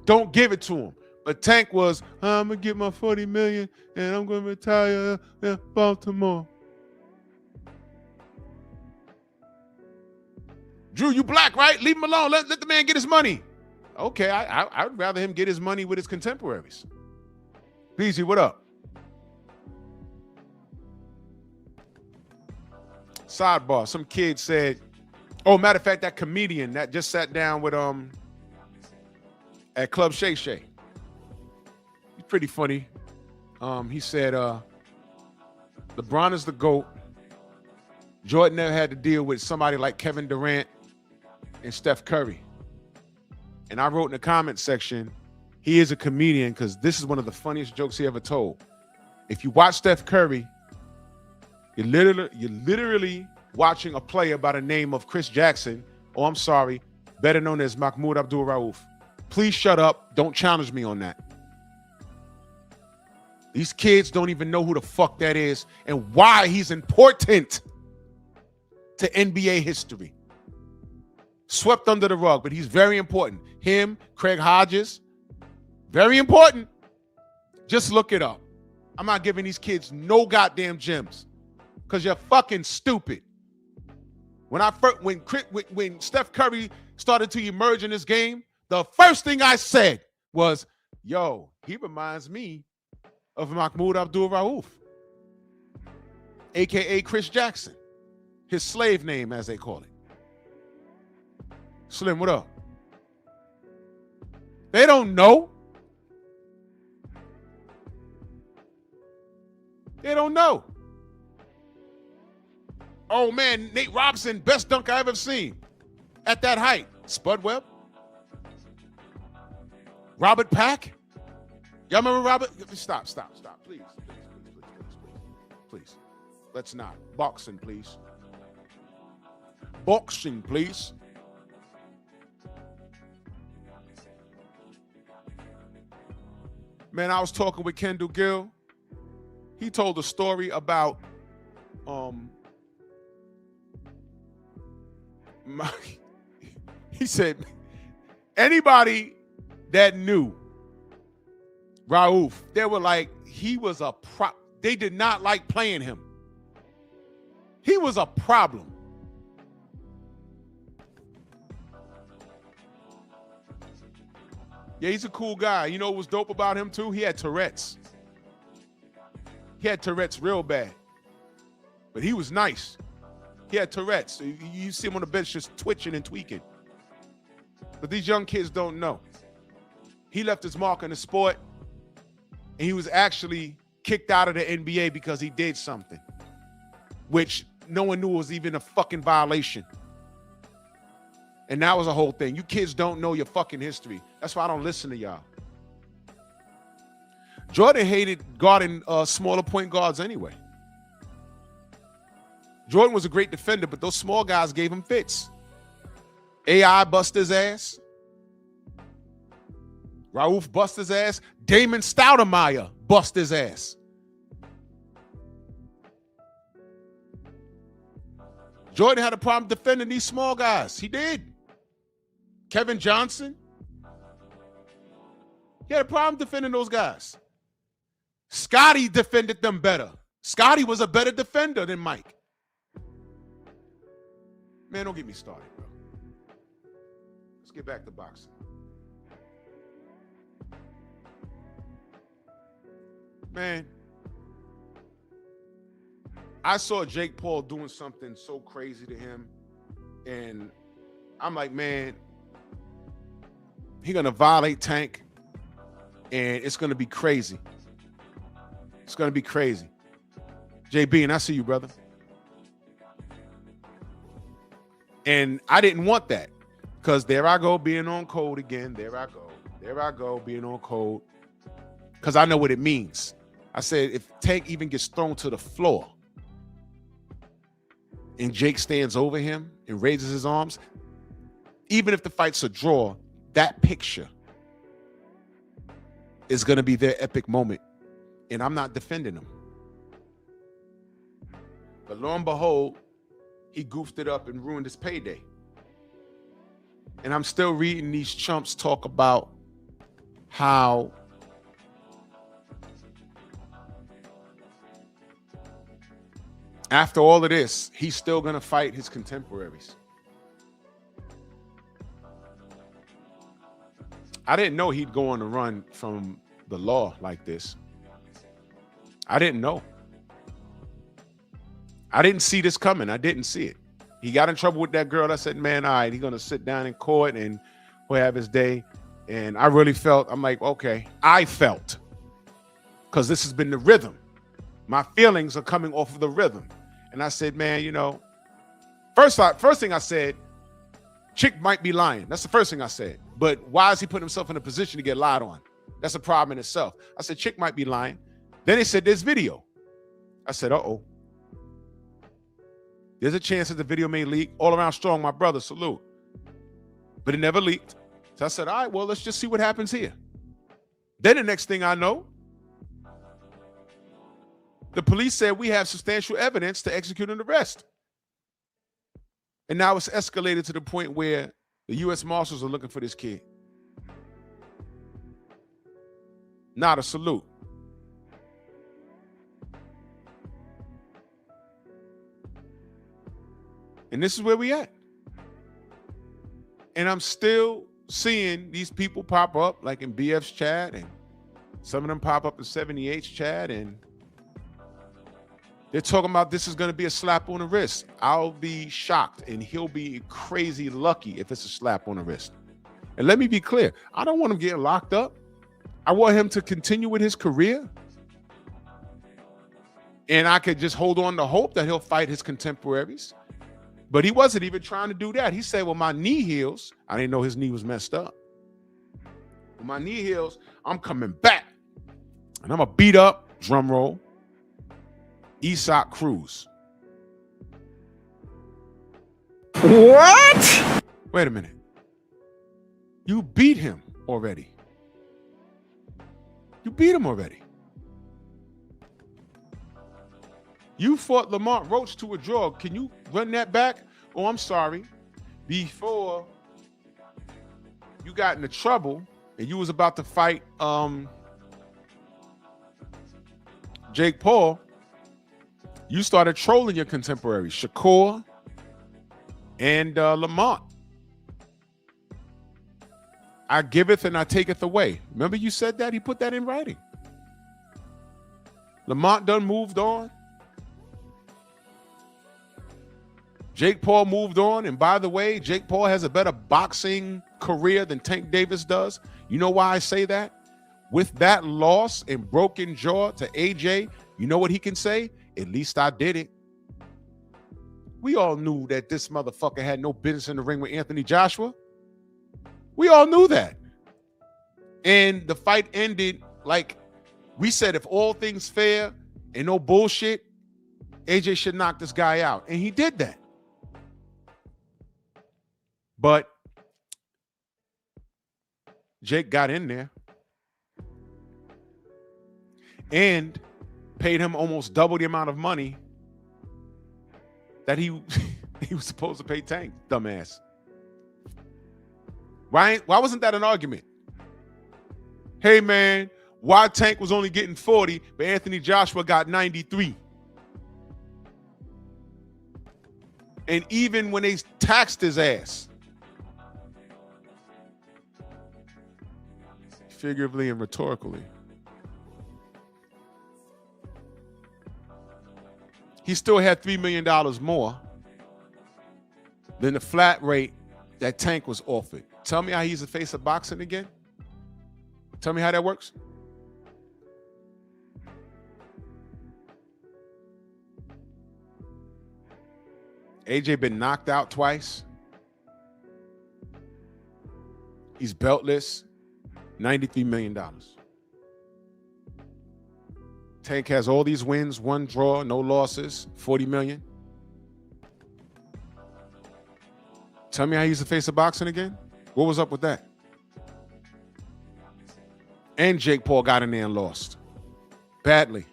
Don't give it to him. But Tank was, I'm going to get my $40 million and I'm going to retire in Baltimore. Drew, you black, right? Leave him alone. Let the man get his money. Okay, I'd rather him get his money with his contemporaries. Beezy, what up? Sidebar, some kid said, oh, matter of fact, that comedian that just sat down with at Club Shay Shay. He's pretty funny. He said, LeBron is the GOAT. Jordan never had to deal with somebody like Kevin Durant and Steph Curry. And I wrote in the comment section, he is a comedian because this is one of the funniest jokes he ever told. If you watch Steph Curry, you're literally watching a player by the name of Chris Jackson, or I'm sorry, better known as Mahmoud Abdul-Rauf. Please shut up. Don't challenge me on that. These kids don't even know who the fuck that is and why he's important to NBA history. Swept under the rug, but he's very important. Him, Craig Hodges, very important. Just look it up. I'm not giving these kids no goddamn gems because you're fucking stupid. When Steph Curry started to emerge in this game, the first thing I said was, yo, he reminds me of Mahmoud Abdul-Rauf, a.k.a. Chris Jackson. His slave name, as they call it. Slim, what up? They don't know. They don't know. Oh, man, Nate Robinson, best dunk I ever seen. At that height. Spud Webb? Robert Pack? Y'all remember Robert? Stop. Please. Please. Let's not. Boxing, please. Boxing, please. Man, I was talking with Kendall Gill. He told a story about he said anybody that knew Rauf, they were like, he was a prop. They did not like playing him. He was a problem. Yeah, he's a cool guy. You know what was dope about him too? He had Tourette's. He had Tourette's real bad. But he was nice. He had Tourette's. So you see him on the bench just twitching and tweaking. But these young kids don't know. He left his mark on the sport, and he was actually kicked out of the NBA because he did something, which no one knew was even a fucking violation. And that was a whole thing. You kids don't know your fucking history. That's why I don't listen to y'all. Jordan hated guarding smaller point guards anyway. Jordan was a great defender, but those small guys gave him fits. AI bust his ass. Rauf bust his ass. Damon Stoudemire bust his ass. Jordan had a problem defending these small guys. He did. Kevin Johnson. He had a problem defending those guys. Scotty defended them better. Scotty was a better defender than Mike. Man, don't get me started, bro. Let's get back to boxing. Man, I saw Jake Paul doing something so crazy to him, and I'm like, man, he's gonna violate Tank, and it's gonna be crazy. It's gonna be crazy. JB, and I see you, brother. And I didn't want that, because there I go being on code again. There I go being on code, because I know what it means. I said, if Tank even gets thrown to the floor and Jake stands over him and raises his arms, even if the fight's a draw, that picture is going to be their epic moment. And I'm not defending him. But lo and behold, he goofed it up and ruined his payday. And I'm still reading these chumps talk about how after all of this, he's still going to fight his contemporaries. I didn't know he'd go on a run from the law like this. I didn't know. I didn't see this coming. I didn't see it. He got in trouble with that girl. I said, man, all right, he's going to sit down in court and we'll have his day. And I really felt, I'm like, okay, I felt, because this has been the rhythm. My feelings are coming off of the rhythm. And I said, man, you know, first thing I said, Chick might be lying. That's the first thing I said. But why is he putting himself in a position to get lied on? That's a problem in itself. I said, Chick might be lying. Then they said, there's video. I said, uh-oh. There's a chance that the video may leak. All Around Strong, my brother, salute. But it never leaked. So I said, all right, well, let's just see what happens here. Then the next thing I know, the police said we have substantial evidence to execute an arrest. And now it's escalated to the point where the U.S. Marshals are looking for this kid. Not a salute. And this is where we at. And I'm still seeing these people pop up, like in BF's chat, and some of them pop up in 78's chat, and they're talking about this is going to be a slap on the wrist. I'll be shocked, and he'll be crazy lucky if it's a slap on the wrist. And let me be clear. I don't want him getting locked up. I want him to continue with his career. And I could just hold on to hope that he'll fight his contemporaries. But he wasn't even trying to do that. He said, well, my knee heals. I didn't know his knee was messed up. When my knee heals, I'm coming back. And I'm going to beat up, drum roll, Isak Cruz. What? Wait a minute. You beat him already. You beat him already. You fought Lamont Roach to a draw. Can you run that back? Oh, I'm sorry. Before you got into trouble and you was about to fight Jake Paul, you started trolling your contemporaries, Shakur and Lamont. I giveth and I taketh away. Remember you said that? He put that in writing. Lamont done moved on. Jake Paul moved on. And by the way, Jake Paul has a better boxing career than Tank Davis does. You know why I say that? With that loss and broken jaw to AJ, you know what he can say? At least I did it. We all knew that this motherfucker had no business in the ring with Anthony Joshua. We all knew that. And the fight ended like we said, if all things fair and no bullshit, AJ should knock this guy out. And he did that. But Jake got in there and paid him almost double the amount of money that he He was supposed to pay Tank, dumbass. Why wasn't that an argument? Hey, man, why Tank was only getting 40, but Anthony Joshua got 93? And even when they taxed his ass, figuratively and rhetorically, he still had $3 million more than the flat rate that Tank was offered. Tell me how he's the face of boxing again. Tell me how that works. AJ been knocked out twice. He's beltless. $93 million. Tank has all these wins, 1 draw, no losses, $40 million. Tell me how he's the face of boxing again. What was up with that? And Jake Paul got in there and lost badly.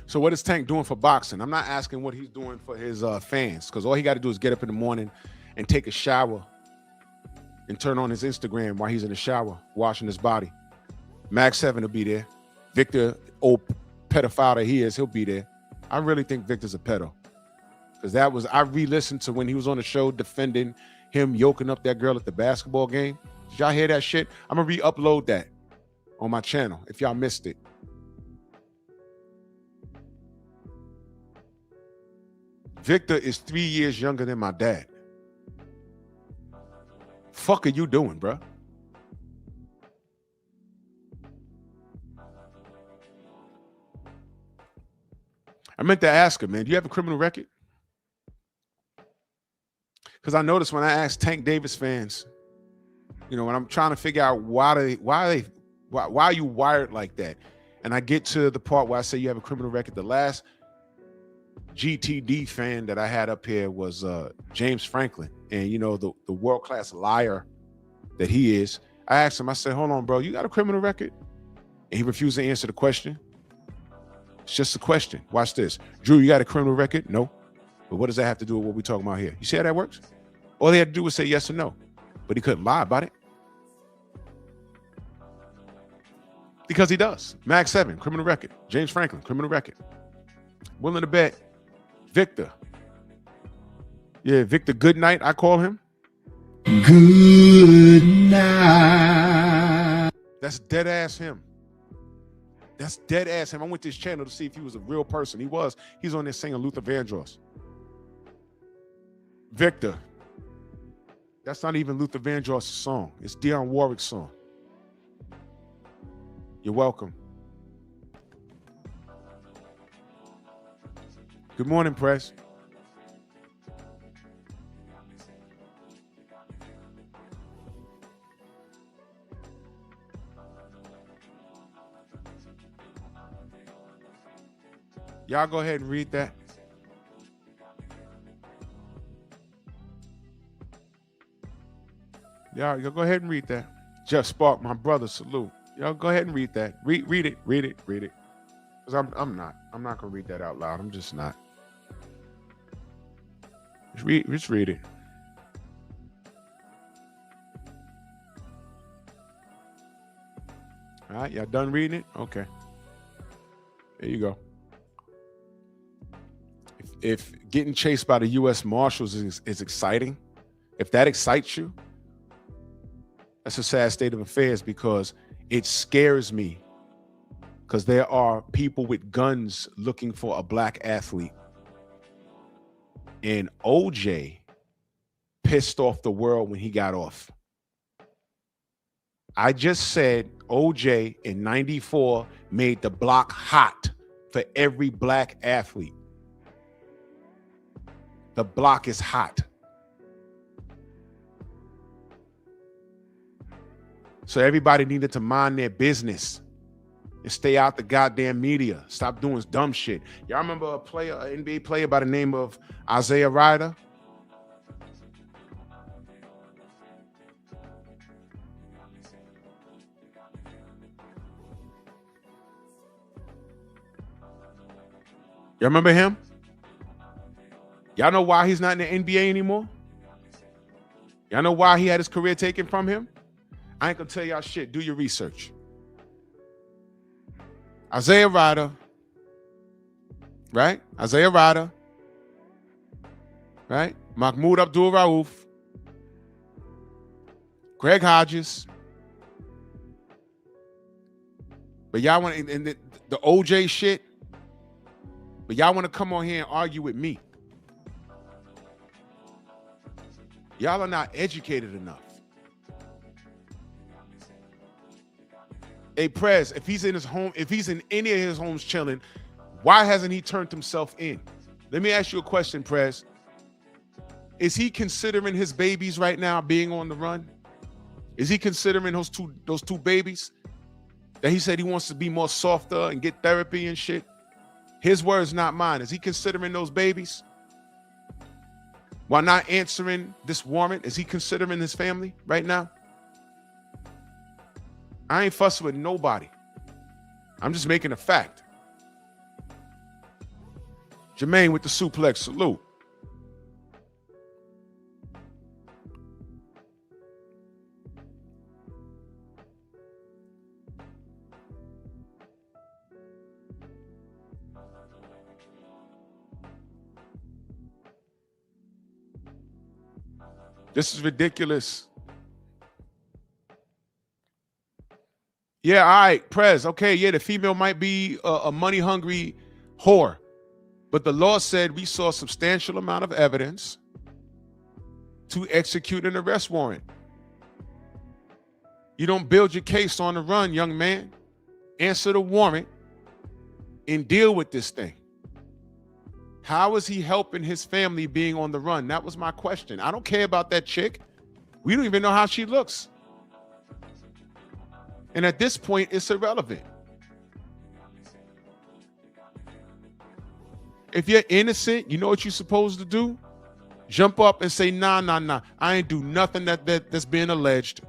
So what is Tank doing for boxing? I'm not asking what he's doing for his fans, because all he got to do is get up in the morning and take a shower and turn on his Instagram while he's in the shower, washing his body. Mag 7 will be there. Victor, old pedophile that he is, he'll be there. I really think Victor's a pedo. Because I re-listened to when he was on the show defending him yoking up that girl at the basketball game. Did y'all hear that shit? I'm going to re-upload that on my channel if y'all missed it. Victor is 3 years younger than my dad. Fuck are you doing, bro? I meant to ask him, man, do you have a criminal record? Because I noticed when I asked Tank Davis fans, you know, when I'm trying to figure out why are you wired like that? And I get to the part where I say you have a criminal record. The last GTD fan that I had up here was James Franklin. And, you know, the world-class liar that he is. I asked him, I said, hold on, bro, you got a criminal record? And he refused to answer the question. It's just a question. Watch this. Drew, you got a criminal record? No. But what does that have to do with what we're talking about here? You see how that works? All they had to do was say yes or no. But he couldn't lie about it. Because he does. Mag 7, criminal record. James Franklin, criminal record. Willing to bet. Victor. Yeah, Victor Goodnight, I call him. Good night. That's dead ass him. That's dead ass him. I went to his channel to see if he was a real person. He was. He's on there singing Luther Vandross. Victor. That's not even Luther Vandross' song. It's Dionne Warwick's song. You're welcome. Good morning, press. Y'all go ahead and read that. Y'all go ahead and read that. Jeff Spark, my brother, salute. Y'all go ahead and read that. Read it. Because I'm not gonna read that out loud. I'm just not. Just read it. All right, y'all done reading it? Okay. There you go. If getting chased by the U.S. Marshals is exciting, if that excites you, that's a sad state of affairs, because it scares me, because there are people with guns looking for a black athlete. And OJ pissed off the world when he got off. I just said OJ in 94 made the block hot for every black athlete. The block is hot. So everybody needed to mind their business and stay out the goddamn media. Stop doing dumb shit. Y'all remember an NBA player by the name of Isaiah Ryder? Y'all remember him? Y'all know why he's not in the NBA anymore? Y'all know why he had his career taken from him? I ain't gonna tell y'all shit. Do your research. Isaiah Ryder, right? Isaiah Ryder, right? Mahmoud Abdul-Rauf, Greg Hodges. But y'all want and the OJ shit. But y'all want to come on here and argue with me. Y'all are not educated enough. Hey, Prez, if he's in his home, if he's in any of his homes chilling, why hasn't he turned himself in? Let me ask you a question, Prez. Is he considering his babies right now being on the run? Is he considering those two babies that he said he wants to be more softer and get therapy and shit? His words, not mine. Is he considering those babies? While not answering this warrant, is he considering his family right now? I ain't fussing with nobody. I'm just making a fact. Jermaine with the suplex salute. This is ridiculous. Yeah, all right, Prez. Okay, yeah, the female might be a money-hungry whore. But the law said we saw a substantial amount of evidence to execute an arrest warrant. You don't build your case on the run, young man. Answer the warrant and deal with this thing. How is he helping his family being on the run? That was my question. I don't care about that chick. We don't even know how she looks. And at this point, it's irrelevant. If you're innocent, you know what you're supposed to do? Jump up and say, nah. I ain't do nothing that's being alleged.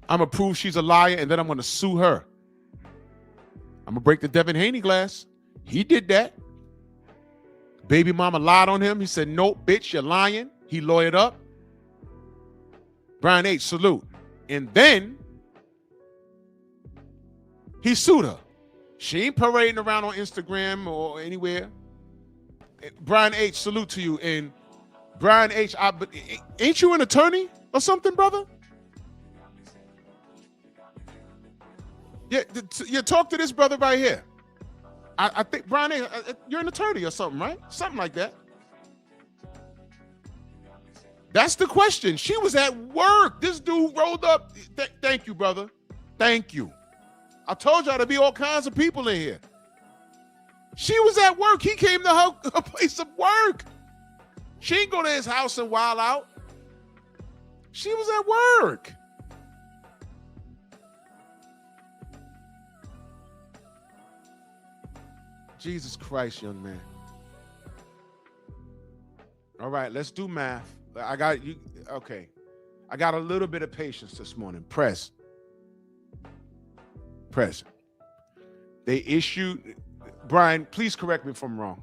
I'm going to prove she's a liar, and then I'm going to sue her. I'm going to break the Devin Haney glass. He did that. Baby mama lied on him. He said, nope, bitch, you're lying. He lawyered up. Brian H., salute. And then he sued her. She ain't parading around on Instagram or anywhere. Brian H., salute to you. And Brian H., ain't you an attorney or something, brother? Yeah, talk to this brother right here. I think, Brian, you're an attorney or something, right? Something like that. That's the question. She was at work. This dude rolled up. Thank you, brother. Thank you. I told y'all to be all kinds of people in here. She was at work. He came to her place of work. She ain't go to his house and wild out. She was at work. Jesus Christ, young man. All right, let's do math. I got you. Okay. I got a little bit of patience this morning. Press. They issued, Brian, please correct me if I'm wrong.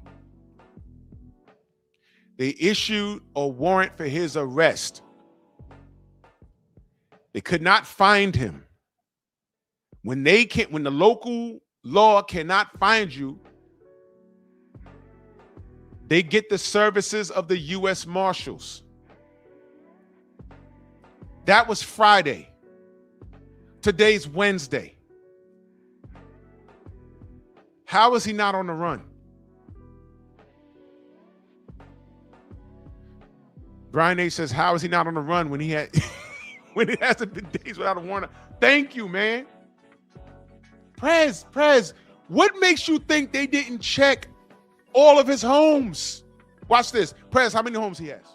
They issued a warrant for his arrest. They could not find him. When the local law cannot find you, they get the services of the U.S. Marshals. That was Friday. Today's Wednesday. How is he not on the run? Brian A. says, how is he not on the run when when it hasn't been days without a warrant? Thank you, man. Prez, what makes you think they didn't check all of his homes? Watch this. Prez, how many homes he has?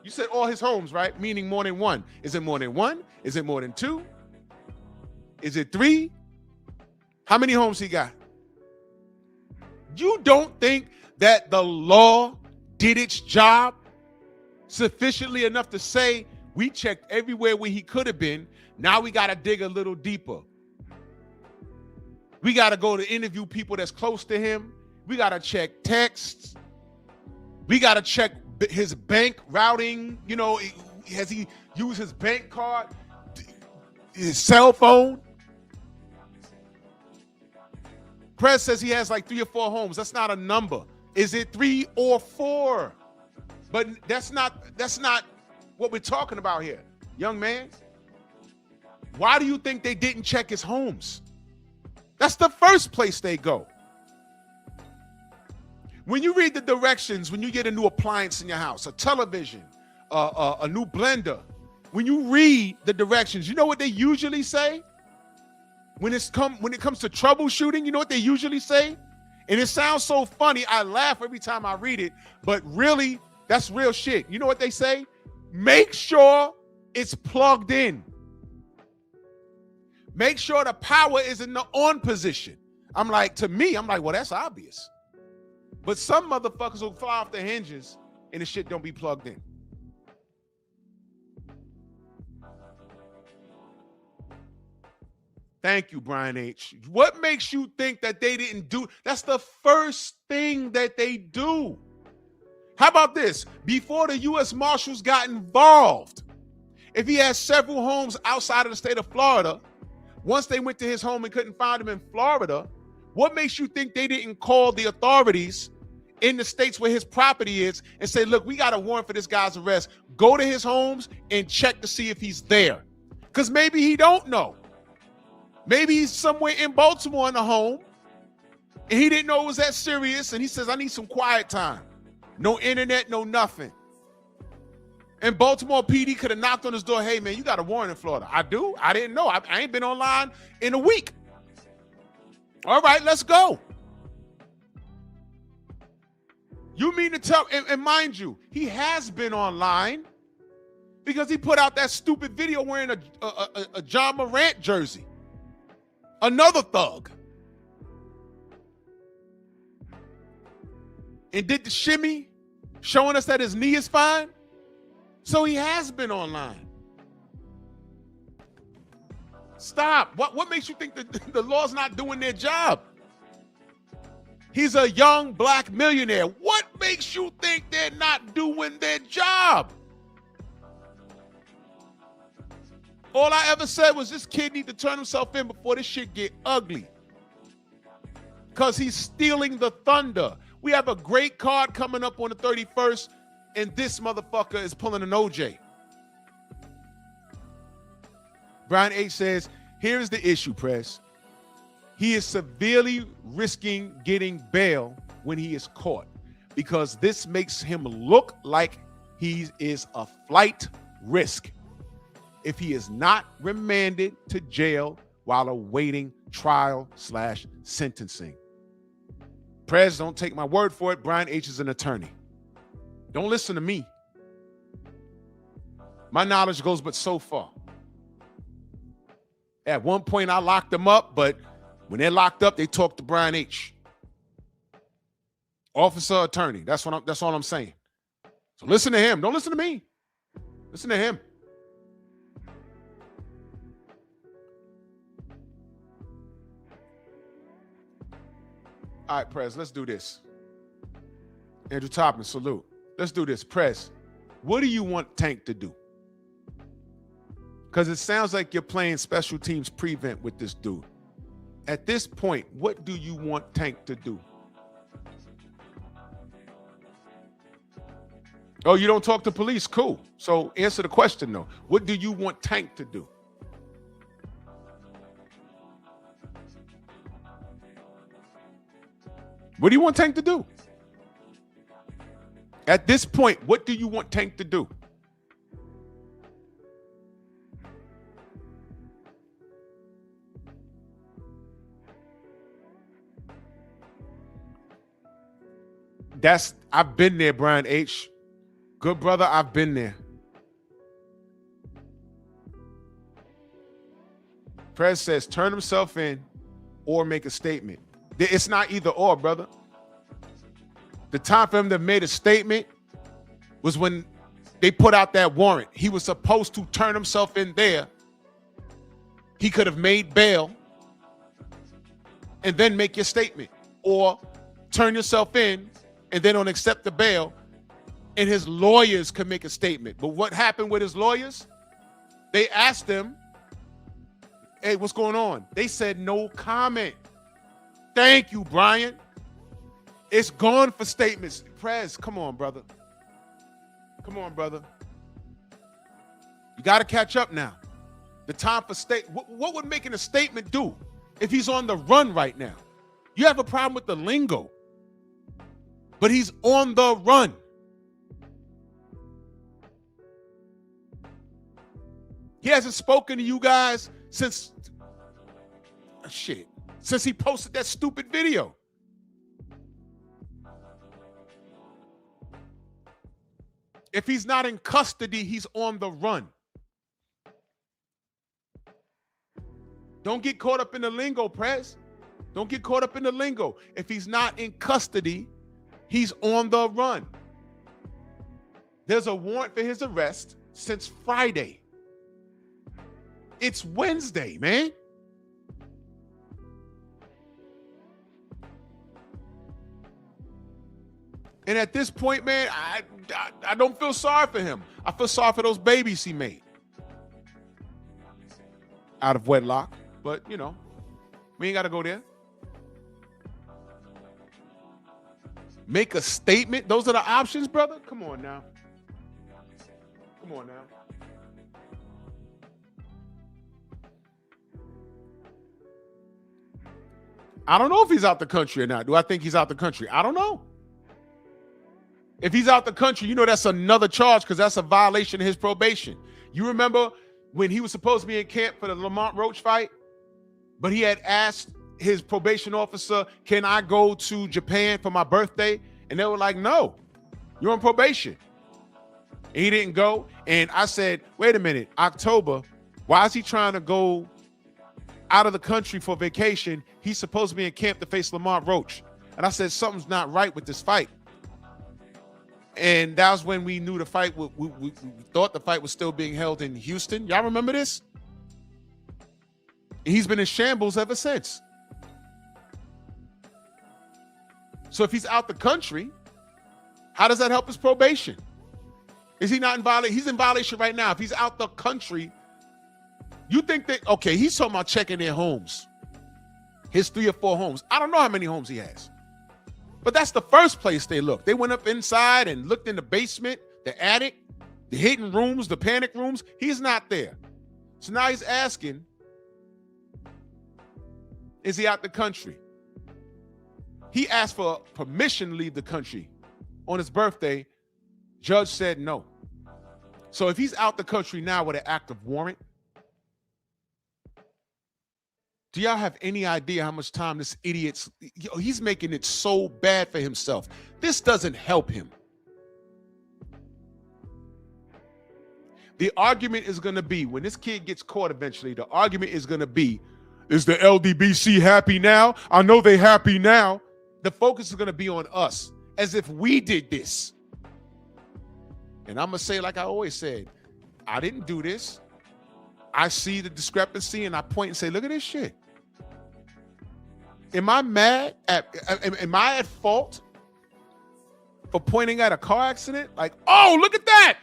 You said all his homes, right? Meaning more than one. Is it more than one? Is it more than two? Is it three? How many homes he got? You don't think that the law did its job sufficiently enough to say We checked everywhere where he could have been. Now we got to dig a little deeper. We got to go to interview people that's close to him. We got to check texts. We got to check his bank routing. You know, has he used his bank card, his cell phone? Press says he has like 3 or 4 homes. That's not a number. Is it 3 or 4? But that's not what we're talking about here, young man. Why do you think they didn't check his homes? That's the first place they go. When you read the directions, when you get a new appliance in your house, a television, a new blender, when you read the directions, you know what they usually say? When it comes to troubleshooting, you know what they usually say? And it sounds so funny, I laugh every time I read it, but really, that's real shit. You know what they say? Make sure it's plugged in. Make sure the power is in the on position. I'm like, well, that's obvious. But some motherfuckers will fly off the hinges and the shit don't be plugged in. Thank you, Brian H. What makes you think that they didn't do? That's the first thing that they do. How about this? Before the U.S. Marshals got involved, if he had several homes outside of the state of Florida, once they went to his home and couldn't find him in Florida, what makes you think they didn't call the authorities in the states where his property is and say, look, we got a warrant for this guy's arrest. Go to his homes and check to see if he's there. Because maybe he don't know. Maybe he's somewhere in Baltimore in a home and he didn't know it was that serious. And he says, I need some quiet time. No internet, no nothing. And Baltimore PD could have knocked on his door. Hey, man, you got a warrant in Florida. I do? I didn't know. I ain't been online in a week. All right, let's go. You mean to tell, and mind you, he has been online because he put out that stupid video wearing a John Morant jersey. Another thug. And did the shimmy, showing us that his knee is fine. So he has been online. Stop. What makes you think that the law's not doing their job? He's a young black millionaire. What makes you think they're not doing their job? All I ever said was this kid need to turn himself in before this shit get ugly. Because he's stealing the thunder. We have a great card coming up on the 31st, and this motherfucker is pulling an OJ. Brian H. says, here's the issue, Press. He is severely risking getting bail when he is caught because this makes him look like he is a flight risk if he is not remanded to jail while awaiting trial/sentencing. Prez, don't take my word for it. Brian H. is an attorney. Don't listen to me. My knowledge goes but so far. At one point, I locked them up, but when they're locked up, they talk to Brian H. Officer, attorney. That's all I'm saying. So listen to him. Don't listen to me. Listen to him. All right, Prez, let's do this. Andrew Toppin, salute. Let's do this. Prez, what do you want Tank to do? Because it sounds like you're playing special teams prevent with this dude. At this point, what do you want Tank to do? Oh, you don't talk to police? Cool. So answer the question, though. What do you want Tank to do? What do you want Tank to do? At this point, what do you want Tank to do? I've been there, Brian H. Good brother, I've been there. Prez says turn himself in or make a statement. It's not either or, brother. The time for him to have made a statement was when they put out that warrant. He was supposed to turn himself in there. He could have made bail and then make your statement, or turn yourself in and then don't accept the bail, and his lawyers could make a statement. But what happened with his lawyers? They asked him, hey, what's going on? They said no comment. Thank you, Brian. It's gone for statements. Prez, come on, brother. Come on, brother. You got to catch up now. The time for what would making a statement do if he's on the run right now? You have a problem with the lingo, but he's on the run. He hasn't spoken to you guys since he posted that stupid video. If he's not in custody, he's on the run. Don't get caught up in the lingo, Prez. Don't get caught up in the lingo. If he's not in custody, he's on the run. There's a warrant for his arrest since Friday. It's Wednesday, man. And at this point, man, I don't feel sorry for him. I feel sorry for those babies he made out of wedlock. But, you know, we ain't got to go there. Make a statement. Those are the options, brother. Come on now. Come on now. I don't know if he's out the country or not. Do I think he's out the country? I don't know. If he's out the country, you know that's another charge because that's a violation of his probation. You remember when he was supposed to be in camp for the Lamont Roach fight, but he had asked his probation officer, can I go to Japan for my birthday? And they were like, no, you're on probation. And he didn't go. And I said, wait a minute, October, why is he trying to go out of the country for vacation? He's supposed to be in camp to face Lamont Roach. And I said, something's not right with this fight. And that was when we knew the fight, we thought the fight was still being held in Houston. Y'all remember this? And he's been in shambles ever since. So if he's out the country, how does that help his probation? Is he not in violation? He's in violation right now. If he's out the country, you think that, okay, he's talking about checking their homes. His 3 or 4 homes. I don't know how many homes he has. But that's the first place they looked. They went up inside and looked in the basement, the attic, the hidden rooms, the panic rooms. He's not there. So now he's asking, is he out the country? He asked for permission to leave the country on his birthday. Judge said no. So if he's out the country now with an active warrant, do y'all have any idea how much time this idiot's, he's making it so bad for himself. This doesn't help him. The argument is going to be, when this kid gets caught eventually, the argument is going to be, is the LDBC happy now? I know they happy now. The focus is going to be on us, as if we did this. And I'm going to say, like I always said, I didn't do this. I see the discrepancy and I point and say, look at this shit. Am I mad am I at fault for pointing at a car accident? Like, oh, look at that.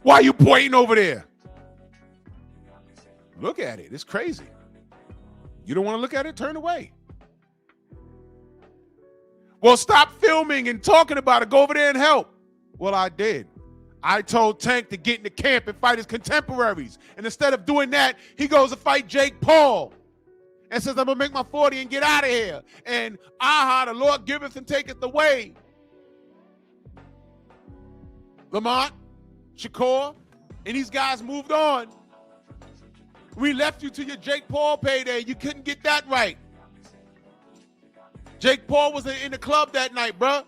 Why are you pointing over there? Look at it. It's crazy. You don't want to look at it? Turn away. Well, stop filming and talking about it. Go over there and help. Well, I did. I told Tank to get in the camp and fight his contemporaries. And instead of doing that, he goes to fight Jake Paul and says, I'm going to make my 40 and get out of here. And aha, the Lord giveth and taketh away. Lamont, Shakur, and these guys moved on. We left you to your Jake Paul payday. You couldn't get that right. Jake Paul was in the club that night, bruh.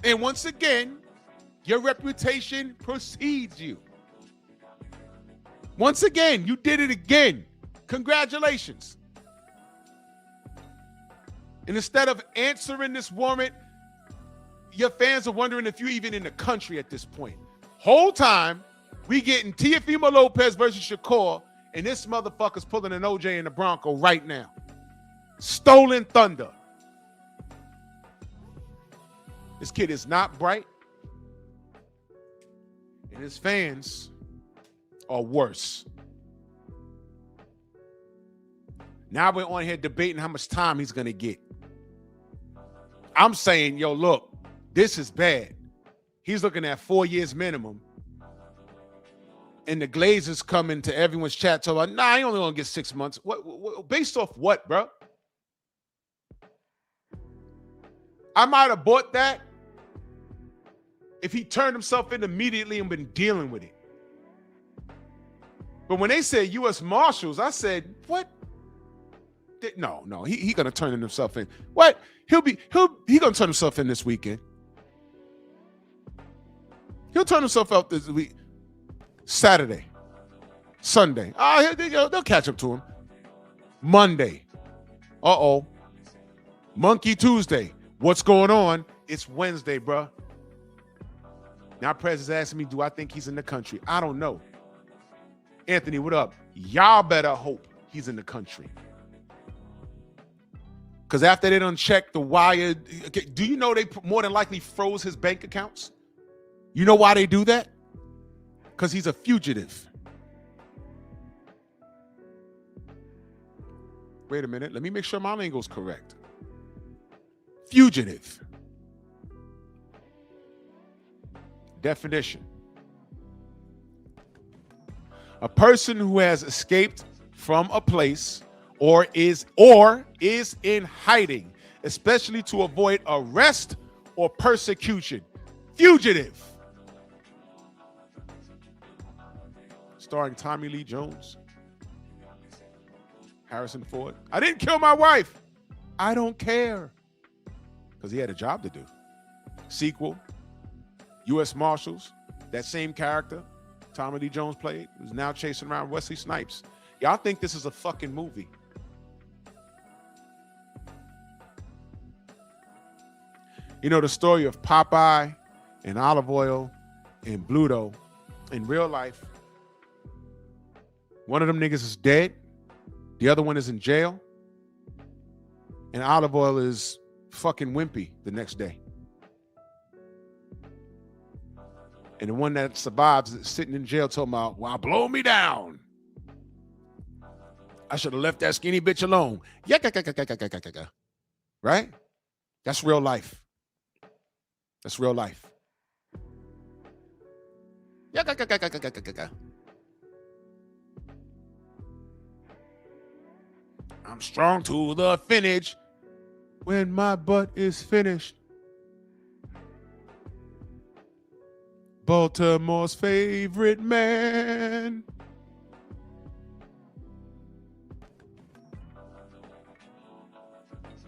And once again, your reputation precedes you. Once again, you did it again. Congratulations. And instead of answering this warrant your fans are wondering if you're even in the country at this point. Whole time, we getting Teofimo Lopez versus Shakur, and this motherfucker's pulling an OJ in the Bronco right now. Stolen thunder. This kid is not bright, and his fans are worse. Now we're on here debating how much time he's going to get. I'm saying, yo, look, this is bad. He's looking at 4 years minimum. And the Glazers come into everyone's chat talking about, nah, he only going to get 6 months. What, based off what, bro? I might have bought that if he turned himself in immediately and been dealing with it. But when they said U.S. Marshals, I said, what? No, he gonna turn himself in. What? He gonna turn himself in this weekend. He'll turn himself out this week. Saturday, Sunday. They'll catch up to him. Monday. Monkey Tuesday. What's going on? It's Wednesday, bro. Now Prez is asking me, do I think he's in the country? I don't know. Anthony, what up? Y'all better hope he's in the country. Because after they done checked the wire, do you know they more than likely froze his bank accounts? You know why they do that? Because he's a fugitive. Wait a minute. Let me make sure my lingo's correct. Fugitive. Definition. A person who has escaped from a place or is in hiding, especially to avoid arrest or persecution. Fugitive. Starring Tommy Lee Jones, Harrison Ford. I didn't kill my wife. I don't care. Because he had a job to do. Sequel, U.S. Marshals, that same character Tommy Lee Jones played, who's now chasing around Wesley Snipes. Y'all think this is a fucking movie. You know the story of Popeye and Olive Oil and Bluto in real life. One of them niggas is dead. The other one is in jail. And Olive Oil is fucking wimpy the next day. And the one that survives is sitting in jail talking about, well, blow me down. I should have left that skinny bitch alone. Right? That's real life. That's real life. I'm strong to the finish when my butt is finished. Baltimore's favorite man.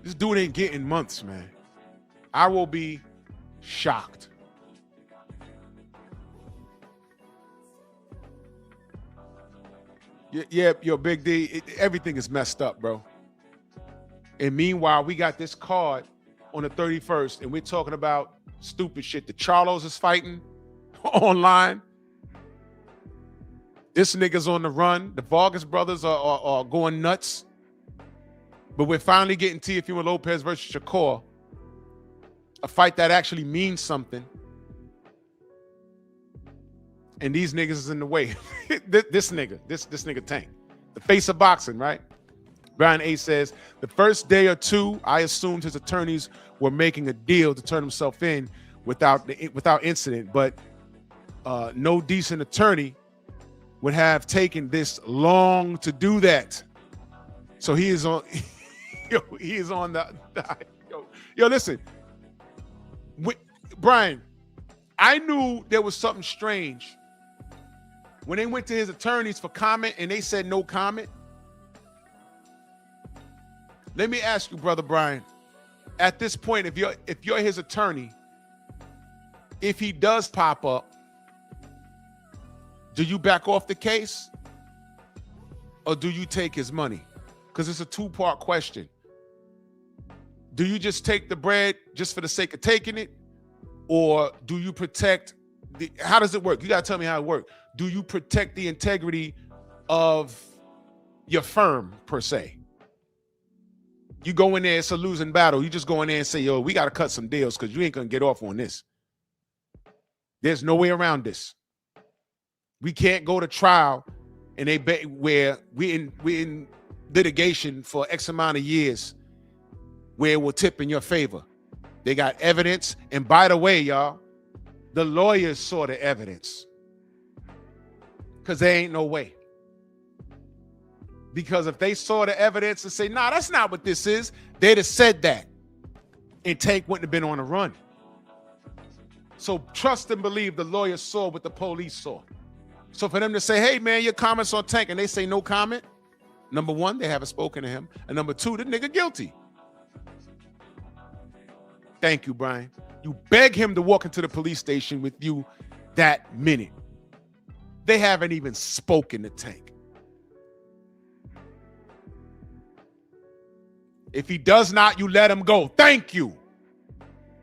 This dude ain't getting months, man. I will be shocked. Yeah, yo, Big D, everything is messed up, bro. And meanwhile, we got this card on the 31st, and we're talking about stupid shit. The Charlos is fighting online. This nigga's on the run. The Vargas brothers are going nuts. But we're finally getting Teofimo Lopez versus Shakur. A fight that actually means something. And these niggas is in the way. this nigga Tank. The face of boxing, right? Brian A says, the first day or two, I assumed his attorneys were making a deal to turn himself in without incident, but no decent attorney would have taken this long to do that. So he is on, he is on the listen, Brian, I knew there was something strange when they went to his attorneys for comment and they said no comment. Let me ask you, brother Brian, at this point, if you're his attorney, if he does pop up, do you back off the case or do you take his money? Because it's a two-part question. Do you just take the bread just for the sake of taking it, Or do you protect how does it work? You got to tell me how it works. Do you protect the integrity of your firm, per se? You go in there, it's a losing battle. You just go in there and say, yo, we got to cut some deals because you ain't going to get off on this. There's no way around this. We can't go to trial and where we in litigation for X amount of years where it will tip in your favor. They got evidence. And by the way, y'all, the lawyers saw the evidence. Because there ain't no way. Because if they saw the evidence and say, nah, that's not what this is, they'd have said that. And Tank wouldn't have been on the run. So trust and believe the lawyers saw what the police saw. So for them to say, hey, man, your comments on Tank, and they say no comment, number one, they haven't spoken to him. And number two, the nigga guilty. Thank you, Brian. You beg him to walk into the police station with you that minute. They haven't even spoken to Tank. If he does not, you let him go. Thank you.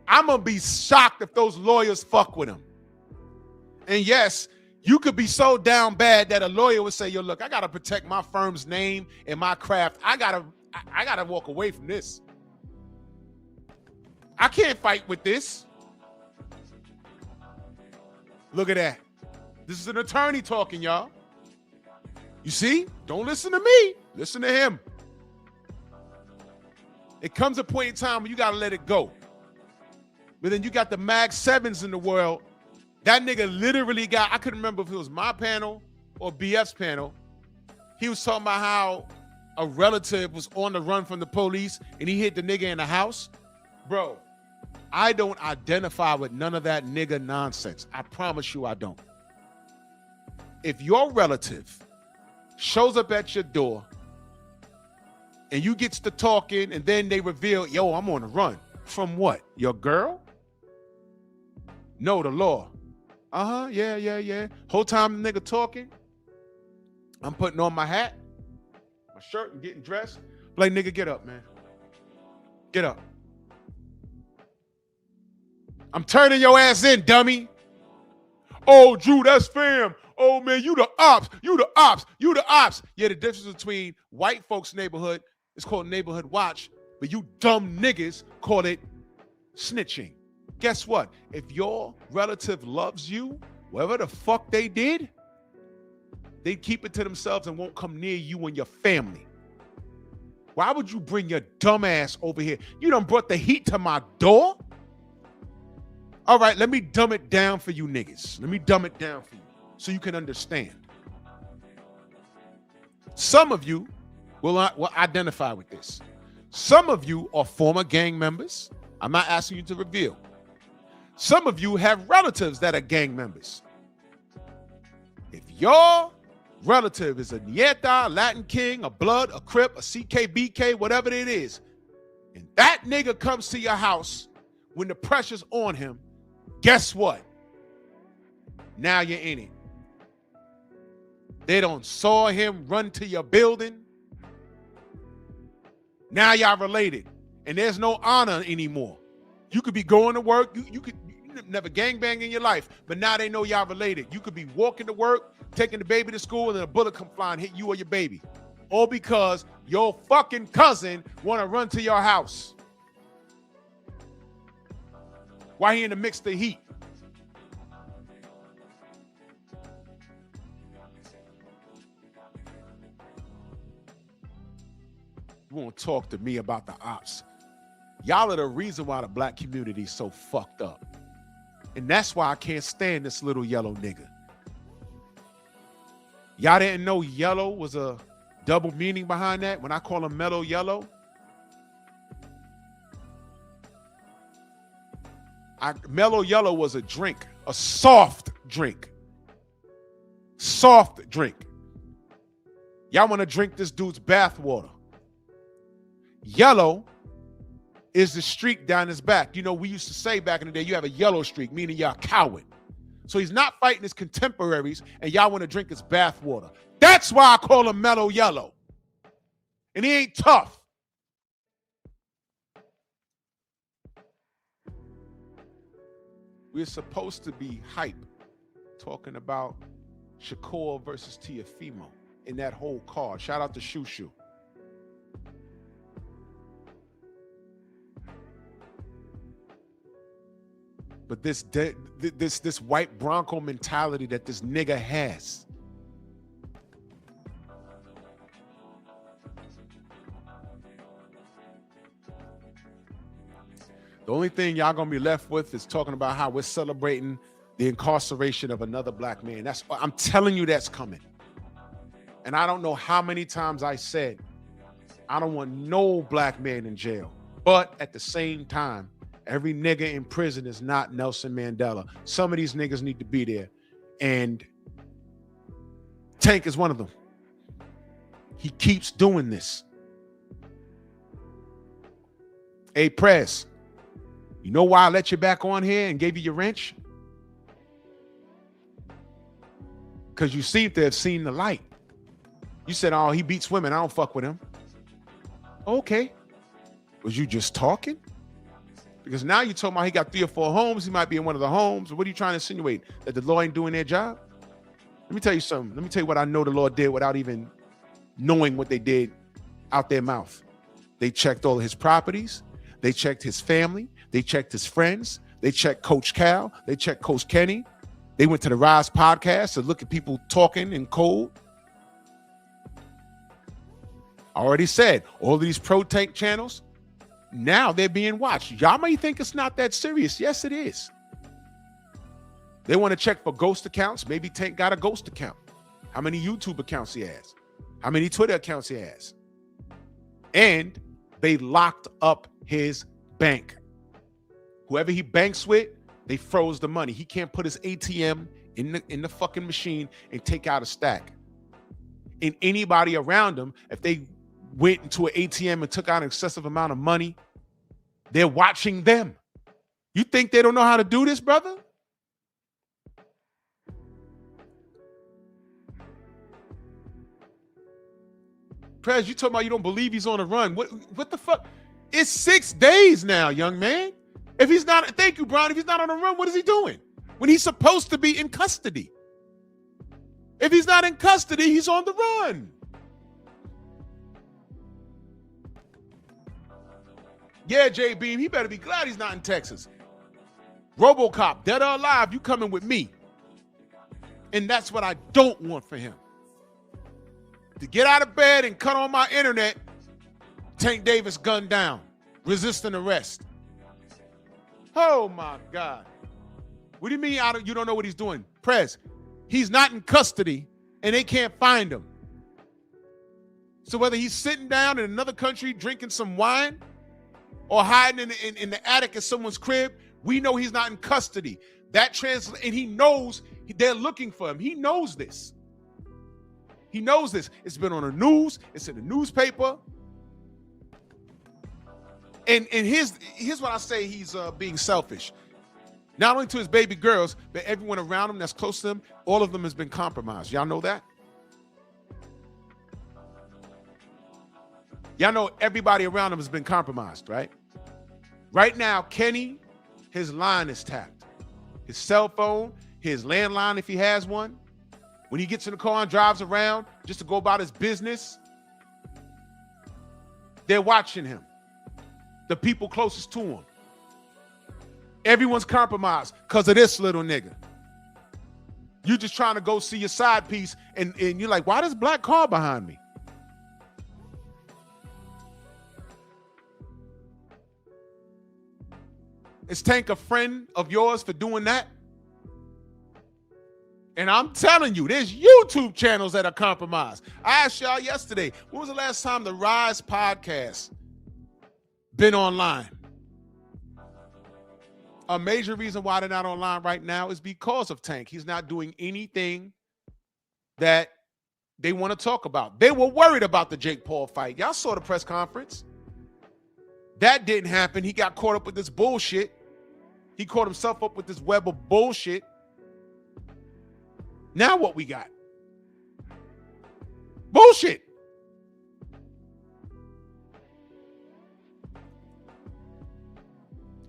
I'm going to be shocked if those lawyers fuck with him. And yes, you could be so down bad that a lawyer would say, yo, look, I got to protect my firm's name and my craft. I gotta walk away from this. I can't fight with this. Look at that. This is an attorney talking, y'all. You see? Don't listen to me. Listen to him. It comes a point in time when you got to let it go. But then you got the Mag 7s in the world. That nigga literally got, I couldn't remember if it was my panel or BF's panel. He was talking about how a relative was on the run from the police and he hit the nigga in the house. Bro, I don't identify with none of that nigga nonsense. I promise you I don't. If your relative shows up at your door and you gets to talking and then they reveal, yo, I'm on the run. From what? Your girl? No, the law. Yeah. Whole time the nigga talking, I'm putting on my hat, my shirt, and getting dressed. Like, nigga, get up, man. Get up. I'm turning your ass in, dummy. Oh, Drew, that's fam. Oh, man, you the ops. You the ops. You the ops. Yeah, the difference between white folks' neighborhood is called neighborhood watch, but you dumb niggas call it snitching. Guess what? If your relative loves you, whatever the fuck they did, they keep it to themselves and won't come near you and your family. Why would you bring your dumb ass over here? You done brought the heat to my door? All right, let me dumb it down for you niggas. Let me dumb it down for you so you can understand. Some of you will identify with this. Some of you are former gang members. I'm not asking you to reveal. Some of you have relatives that are gang members. If your relative is a Nieta, a Latin King, a Blood, a Crip, a CKBK, whatever it is, and that nigga comes to your house when the pressure's on him, guess what? Now you're in it. They don't saw him run to your building. Now y'all related. And there's no honor anymore. You could be going to work. You could never gangbang in your life, but now they know y'all related. You could be walking to work, taking the baby to school, and then a bullet come fly and hit you or your baby. All because your fucking cousin want to run to your house. Why he in the mix of the heat? You won't talk to me about the ops. Y'all are the reason why the black community is so fucked up. And that's why I can't stand this little yellow nigga. Y'all didn't know yellow was a double meaning behind that? When I call him mellow yellow, mellow yellow was a drink, a soft drink. Soft drink. Y'all want to drink this dude's bath water. Yellow is the streak down his back. You know, we used to say back in the day, you have a yellow streak, meaning you're a coward. So he's not fighting his contemporaries, and y'all want to drink his bath water. That's why I call him mellow yellow. And he ain't tough. We're supposed to be hype talking about Shakur versus Tiafimo in that whole card. Shout out to Shushu. But this white Bronco mentality that this nigga has. The only thing y'all gonna be left with is talking about how we're celebrating the incarceration of another black man. I'm telling you that's coming. And I don't know how many times I said, I don't want no black man in jail. But at the same time, every nigga in prison is not Nelson Mandela. Some of these niggas need to be there. And Tank is one of them. He keeps doing this. Hey, Press, you know why I let you back on here and gave you your wrench? Because you seem to have seen the light. You said, oh, he beats women. I don't fuck with him. Okay. Was you just talking? Because now you're talking about he got 3 or 4 homes. He might be in one of the homes. What are you trying to insinuate? That the law ain't doing their job? Let me tell you something. Let me tell you what I know the Lord did without even knowing what they did out their mouth. They checked all of his properties. They checked his family. They checked his friends. They checked Coach Cal. They checked Coach Kenny. They went to the Rise podcast to look at people talking in code. I already said, all of these pro-tank channels, now they're being watched. Y'all may think it's not that serious. Yes, it is. They want to check for ghost accounts. Maybe Tank got a ghost account. How many YouTube accounts he has? How many Twitter accounts he has? And they locked up his bank. Whoever he banks with, they froze the money. He can't put his ATM in the fucking machine and take out a stack. And anybody around him, if they went into an ATM and took out an excessive amount of money, they're watching them. You think they don't know how to do this, brother? Prez, you talking about you don't believe he's on the run. What the fuck? It's 6 days now, young man. If he's not, thank you, Brian. If he's not on the run, what is he doing? When he's supposed to be in custody. If he's not in custody, he's on the run. Yeah, J Beam, he better be glad he's not in Texas. RoboCop, dead or alive, you coming with me. And that's what I don't want for him. To get out of bed and cut on my internet, Tank Davis gunned down, resisting arrest. Oh my God. What do you mean you don't know what he's doing? Prez, he's not in custody and they can't find him. So whether he's sitting down in another country drinking some wine or hiding in the attic at someone's crib, we know he's not in custody. That translates, and he knows they're looking for him. He knows this. He knows this. It's been on the news. It's in the newspaper. And here's what I say he's being selfish. Not only to his baby girls, but everyone around him that's close to him, all of them has been compromised. Y'all know that? Y'all know everybody around him has been compromised, right? Right now, Kenny, his line is tapped. His cell phone, his landline, if he has one. When he gets in the car and drives around just to go about his business, they're watching him. The people closest to him. Everyone's compromised because of this little nigga. You just trying to go see your side piece and you're like, why does black car behind me? Is Tank a friend of yours for doing that? And I'm telling you, there's YouTube channels that are compromised. I asked y'all yesterday, when was the last time the Rise podcast been online? A major reason why they're not online right now is because of Tank. He's not doing anything that they want to talk about. They were worried about the Jake Paul fight. Y'all saw the press conference. That didn't happen. He got caught up with this bullshit. He caught himself up with this web of bullshit. Now what we got? Bullshit.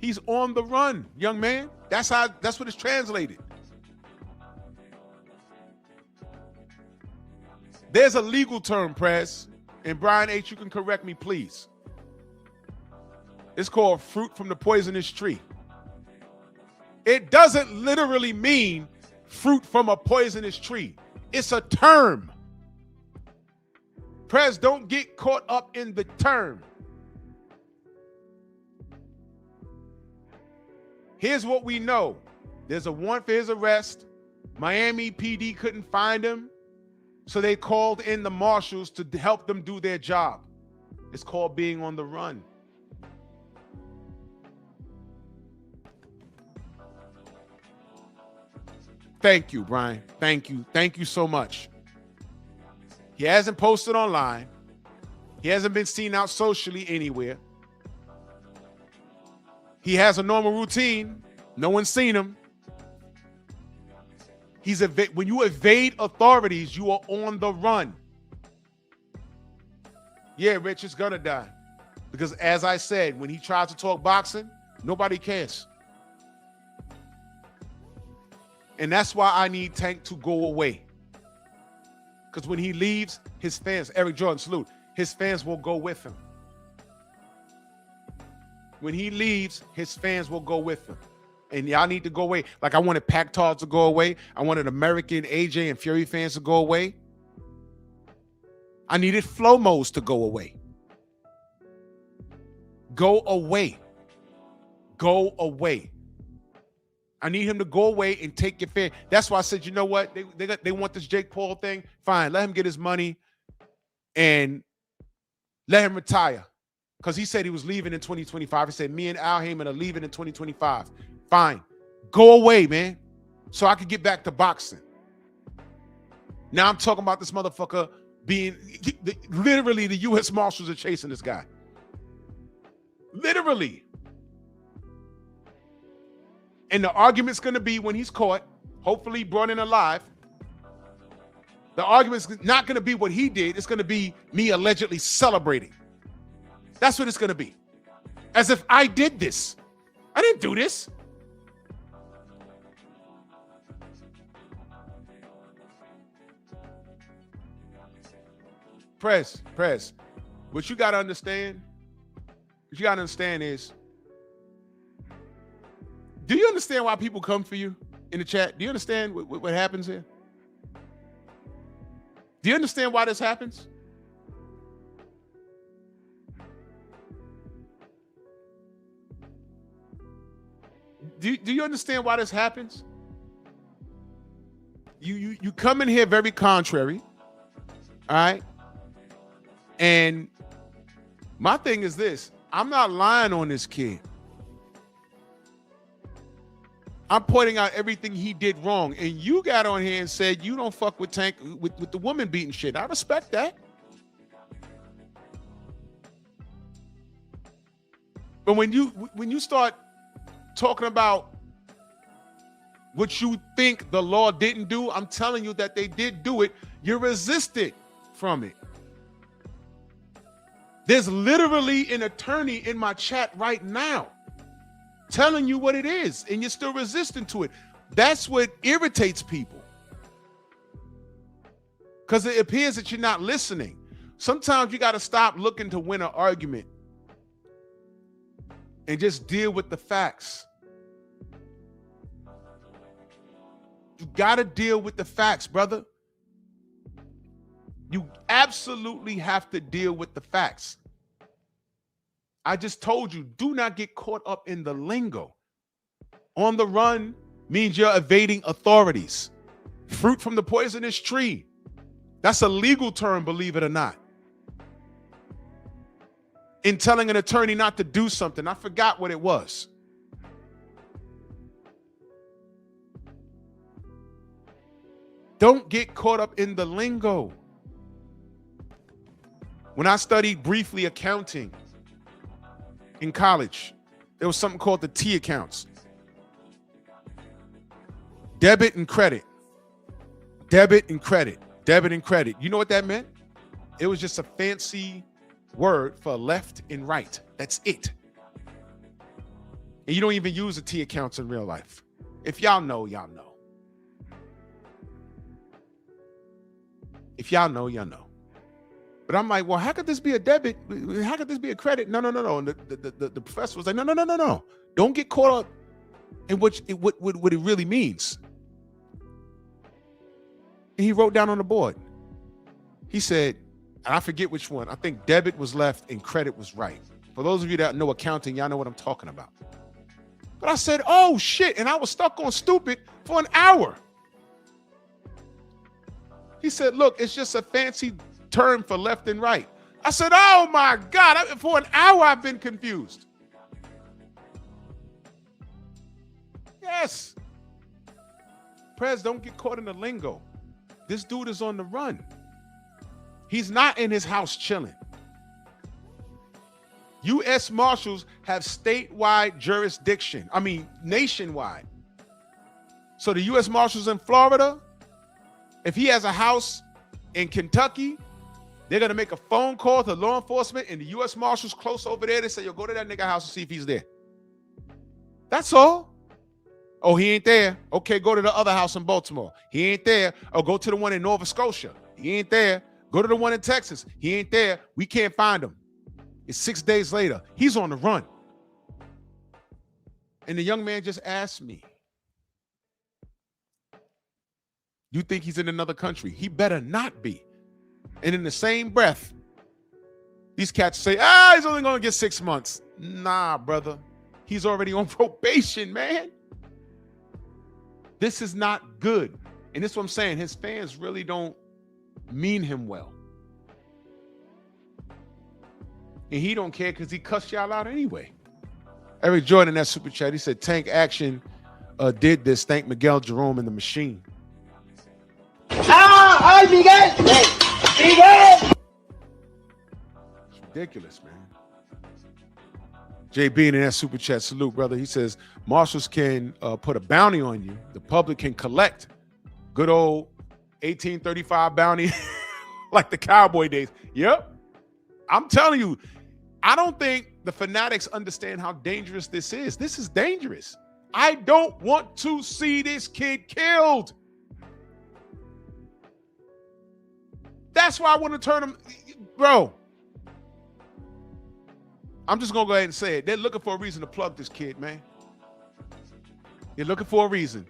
He's on the run, young man. That's what it's translated. There's a legal term, Prez, and Brian H., you can correct me, please. It's called fruit from the poisonous tree. It doesn't literally mean fruit from a poisonous tree. It's a term. Prez, don't get caught up in the term. Here's what we know. There's a warrant for his arrest. Miami PD couldn't find him, so they called in the marshals to help them do their job. It's called being on the run. Thank you, Brian. Thank you. Thank you so much. He hasn't posted online. He hasn't been seen out socially anywhere. He has a normal routine. No one's seen him. When you evade authorities, you are on the run. Yeah, Rich is gonna die. Because as I said, when he tries to talk boxing, nobody cares. And that's why I need Tank to go away. Because when he leaves, his fans, Eric Jordan, salute, his fans will go with him. When he leaves, his fans will go with him. And y'all need to go away. Like I wanted Pac-Tard to go away. I wanted American AJ and Fury fans to go away. I needed Flomos to go away. Go away. Go away. I need him to go away and take your fan. That's why I said, you know what? They want this Jake Paul thing. Fine, let him get his money and let him retire. Because he said he was leaving in 2025. He said, me and Al Heyman are leaving in 2025. Fine. Go away, man. So I could get back to boxing. Now I'm talking about this motherfucker being, literally the U.S. Marshals are chasing this guy. Literally. And the argument's going to be when he's caught, hopefully brought in alive. The argument's not going to be what he did. It's going to be me allegedly celebrating. That's what it's going to be. As if I did this. I didn't do this. Press. What you got to understand, is, do you understand why people come for you in the chat? Do you understand what happens here? Do you understand why this happens? Do you understand why this happens? You come in here very contrary, all right? And my thing is this. I'm not lying on this kid. I'm pointing out everything he did wrong. And you got on here and said you don't fuck with Tank with the woman beating shit. I respect that. But when you start talking about what you think the law didn't do, I'm telling you that they did do it. You're resistant from it. There's literally an attorney in my chat right now telling you what it is, and you're still resistant to it. That's what irritates people. Because it appears that you're not listening. Sometimes you got to stop looking to win an argument and just deal with the facts. You got to deal with the facts, brother. You absolutely have to deal with the facts. I just told you, do not get caught up in the lingo. On the run means you're evading authorities. Fruit from the poisonous tree. That's a legal term, believe it or not. In telling an attorney not to do something, I forgot what it was. Don't get caught up in the lingo. When I studied briefly accounting in college, there was something called the T accounts. Debit and credit. Debit and credit. Debit and credit. You know what that meant? It was just a fancy word for left and right. That's it. And you don't even use the T accounts in real life. If y'all know, y'all know. If y'all know, y'all know. But I'm like, well, how could this be a debit? How could this be a credit? No. And the professor was like, no. Don't get caught up in what it really means. And he wrote down on the board. He said, and I forget which one. I think debit was left and credit was right. For those of you that know accounting, y'all know what I'm talking about. But I said, oh shit. And I was stuck on stupid for an hour. He said, look, it's just a fancy term for left and right. I said, oh my God, for an hour I've been confused. Yes. Prez, don't get caught in the lingo. This dude is on the run. He's not in his house chilling. U.S. Marshals have statewide jurisdiction. I mean, nationwide. So the U.S. Marshals in Florida, if he has a house in Kentucky, they're going to make a phone call to law enforcement, and the U.S. Marshals close over there. They say, yo, go to that nigga house and see if he's there. That's all. Oh, he ain't there. Okay, go to the other house in Baltimore. He ain't there. Oh, go to the one in Nova Scotia. He ain't there. Go to the one in Texas. He ain't there. We can't find him. It's 6 days later. He's on the run. And the young man just asked me, you think he's in another country? He better not be. And in the same breath, these cats say, he's only going to get 6 months. Nah, brother. He's already on probation, man. This is not good. And this is what I'm saying. His fans really don't mean him well. And he don't care because he cussed y'all out anyway. Eric Jordan in that super chat, he said Tank Action did this. Thank Miguel Jerome and the Machine. ¡Ay, Miguel! ¡Miguel! It's ridiculous, man. JB in that super chat, salute, brother. He says marshals can put a bounty on you. The public can collect. Good old 1835 bounty like the cowboy days. Yep. I'm telling you, I don't think the fanatics understand how dangerous this is. This is dangerous. I don't want to see this kid killed. That's why I want to turn him, bro. I'm just going to go ahead and say it. They're looking for a reason to plug this kid, man. They're looking for a reason.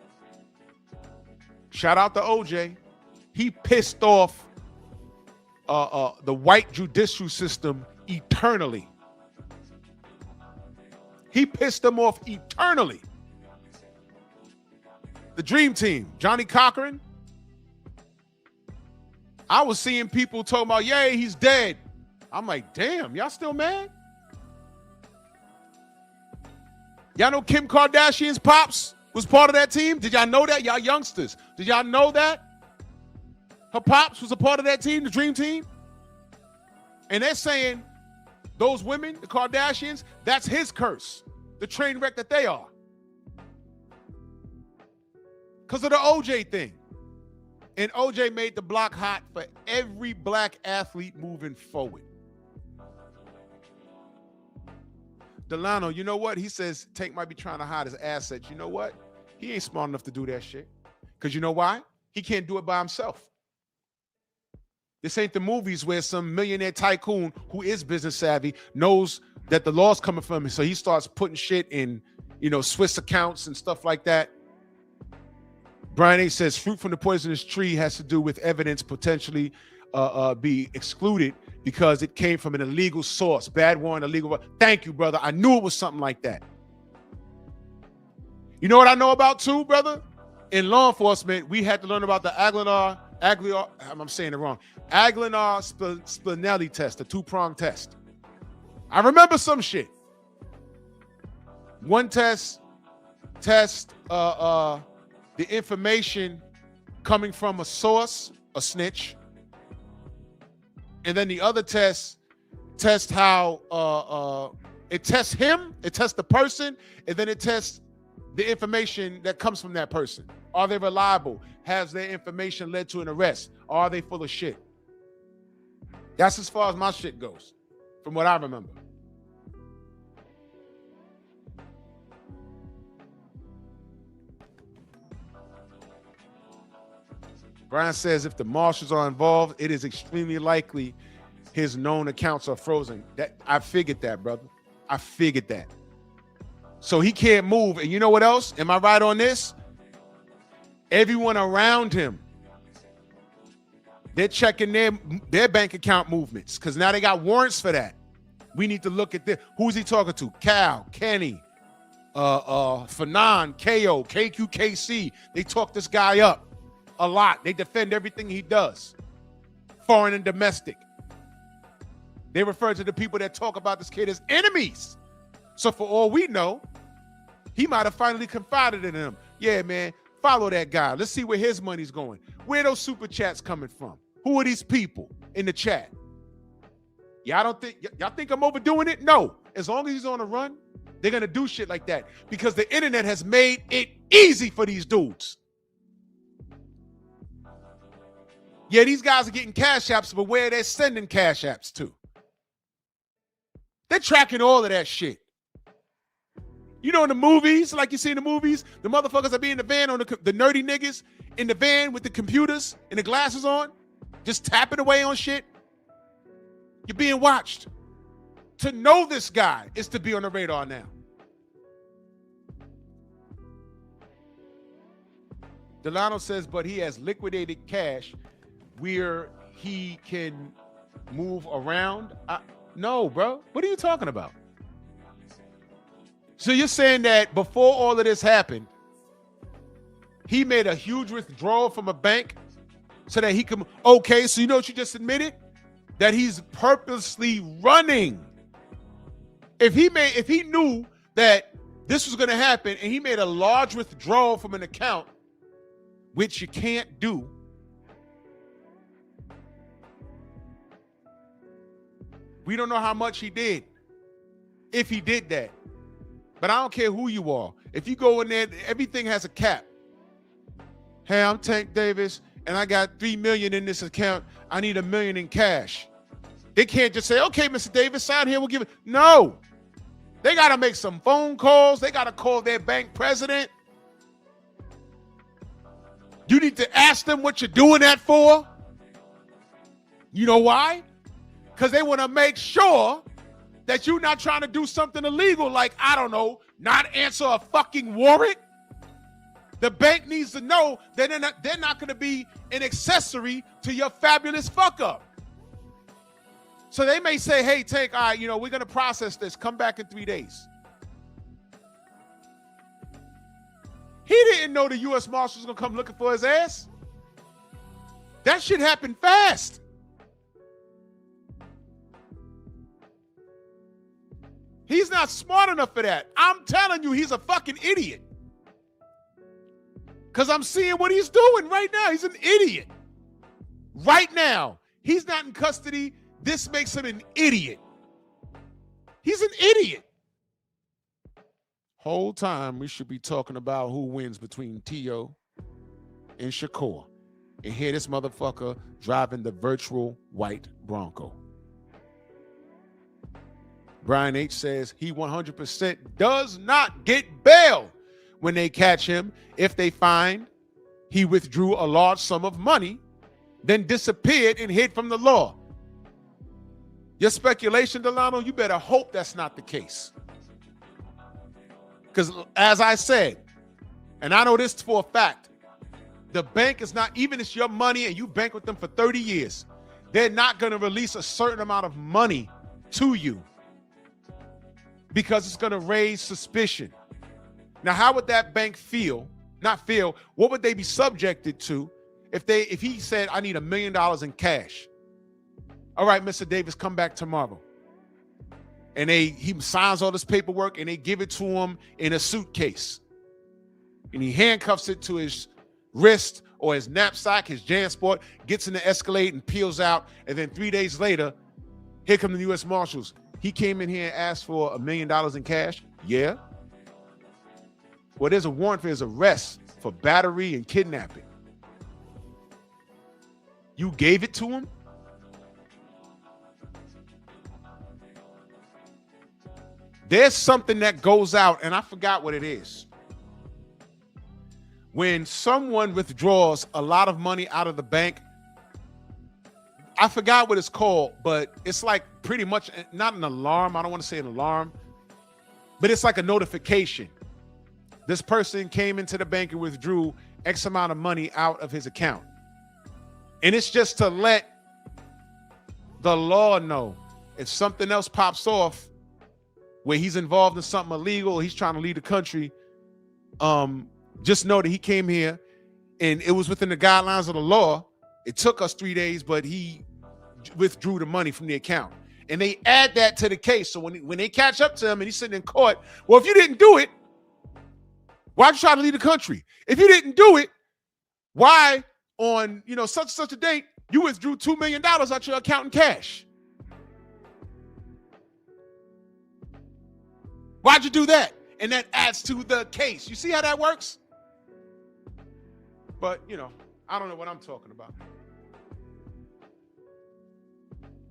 Shout out to OJ. He pissed off the white judicial system eternally. He pissed them off eternally. The Dream Team, Johnny Cochran. I was seeing people talking about, yay, he's dead. I'm like, damn, y'all still mad? Y'all know Kim Kardashian's pops was part of that team? Did y'all know that? Y'all youngsters. Did y'all know that? Her pops was a part of that team, the Dream Team? And they're saying those women, the Kardashians, that's his curse. The train wreck that they are. Because of the OJ thing. And OJ made the block hot for every black athlete moving forward. Delano, you know what? He says Tank might be trying to hide his assets. You know what? He ain't smart enough to do that shit. Because you know why? He can't do it by himself. This ain't the movies where some millionaire tycoon who is business savvy knows that the law's coming from him. So he starts putting shit in, Swiss accounts and stuff like that. Brian A. says fruit from the poisonous tree has to do with evidence potentially be excluded because it came from an illegal source. Bad warrant, illegal. Thank you, brother. I knew it was something like that. You know what I know about too, brother? In law enforcement, we had to learn about the Aguilar, I'm saying it wrong. Aguilar-Spinelli test, the two-prong test. I remember some shit. One test the information coming from a source, a snitch. And then the other test how it tests him, it tests the person, and then it tests the information that comes from that person. Are they reliable? Has their information led to an arrest? Are they full of shit? That's as far as my shit goes, from what I remember. Brian says if the marshals are involved, it is extremely likely his known accounts are frozen. That I figured that, brother. I figured that. So he can't move. And you know what else? Am I right on this? Everyone around him, they're checking their bank account movements because now they got warrants for that. We need to look at this. Who's he talking to? Cal, Kenny, Fanon, KO, KQKC. They talk this guy up a lot. They defend everything he does, foreign and domestic. They refer to the people that talk about this kid as enemies. So for all we know, he might have finally confided in him. Yeah, man, follow that guy. Let's see where his money's going. Where are those super chats coming from? Who are these people in the chat? Y'all think I'm overdoing it? No. As long as he's on a run, they're gonna do shit like that because the internet has made it easy for these dudes. Yeah, these guys are getting cash apps, but where they're sending cash apps to? They're tracking all of that shit. You know, in the movies, like you see in the movies, the motherfuckers that be in the van on the nerdy niggas in the van with the computers and the glasses on, just tapping away on shit. You're being watched. To know this guy is to be on the radar now. Delano says, but he has liquidated cash where he can move around. No, bro. What are you talking about? So you're saying that before all of this happened, he made a huge withdrawal from a bank so that he can, okay, so you know what you just admitted? That he's purposely running. If he knew that this was going to happen and he made a large withdrawal from an account, which you can't do, we don't know how much he did, if he did that. But I don't care who you are. If you go in there, everything has a cap. Hey, I'm Tank Davis, and I got $3 million in this account. I need $1 million in cash. They can't just say, okay, Mr. Davis, sign here, we'll give it. No. They got to make some phone calls. They got to call their bank president. You need to ask them what you're doing that for. You know why? Because they want to make sure that you're not trying to do something illegal, like, I don't know, not answer a fucking warrant. The bank needs to know that they're not going to be an accessory to your fabulous fuck up. So they may say, hey, Tank, all right, we're going to process this. Come back in 3 days. He didn't know the U.S. Marshals was going to come looking for his ass. That shit happened fast. He's not smart enough for that. I'm telling you, he's a fucking idiot. Because I'm seeing what he's doing right now. He's an idiot. Right now, he's not in custody. This makes him an idiot. He's an idiot. Whole time, we should be talking about who wins between T.O. and Shakur. And here this motherfucker driving the virtual white Bronco. Brian H. says he 100% does not get bail when they catch him if they find he withdrew a large sum of money, then disappeared and hid from the law. Your speculation, Delano, you better hope that's not the case. Because as I said, and I know this for a fact, the bank is not, even if it's your money and you bank with them for 30 years, they're not going to release a certain amount of money to you, because it's going to raise suspicion. Now, how would that bank feel? Not feel. What would they be subjected to if he said, I need $1 million in cash? All right, Mr. Davis, come back tomorrow. And he signs all this paperwork and they give it to him in a suitcase. And he handcuffs it to his wrist or his knapsack, his JanSport, gets in the Escalade and peels out. And then 3 days later, here come the U.S. Marshals. He came in here and asked for $1 million in cash. Yeah. Well, there's a warrant for his arrest for battery and kidnapping. You gave it to him? There's something that goes out, and I forgot what it is. when someone withdraws a lot of money out of the bank, I forgot what it's called, but it's like pretty much not an alarm. I don't want to say an alarm, but it's like a notification. This person came into the bank and withdrew X amount of money out of his account. And it's just to let the law know if something else pops off where he's involved in something illegal, he's trying to leave the country, just know that he came here and it was within the guidelines of the law. It took us 3 days, but he withdrew the money from the account. And they add that to the case. So when they catch up to him and he's sitting in court, well, if you didn't do it, why'd you try to leave the country? If you didn't do it, why on such and such a date you withdrew $2 million out your account in cash? Why'd you do that? And that adds to the case. You see how that works? But I don't know what I'm talking about.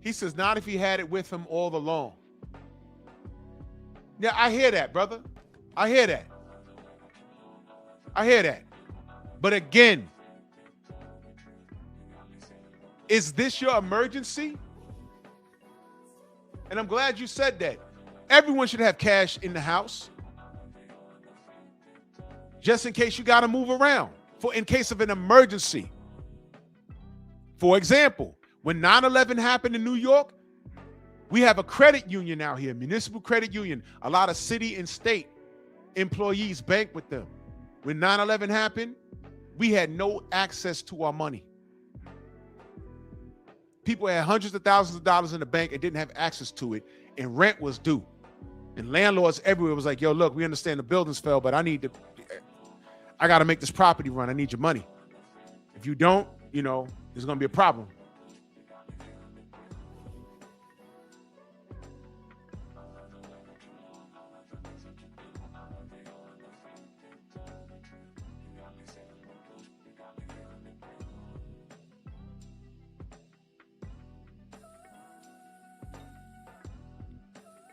He says, not if he had it with him all along. Yeah, I hear that, brother. I hear that. But again, is this your emergency? And I'm glad you said that. Everyone should have cash in the house, just in case you got to move around, in case of an emergency. For example, when 9/11 happened in New York, we have a credit union out here, municipal credit union. A lot of city and state employees bank with them. When 9/11 happened, we had no access to our money. People had hundreds of thousands of dollars in the bank and didn't have access to it, and rent was due. And landlords everywhere was like, yo, look, we understand the buildings fell, but I got to make this property run. I need your money. If you don't, there's going to be a problem.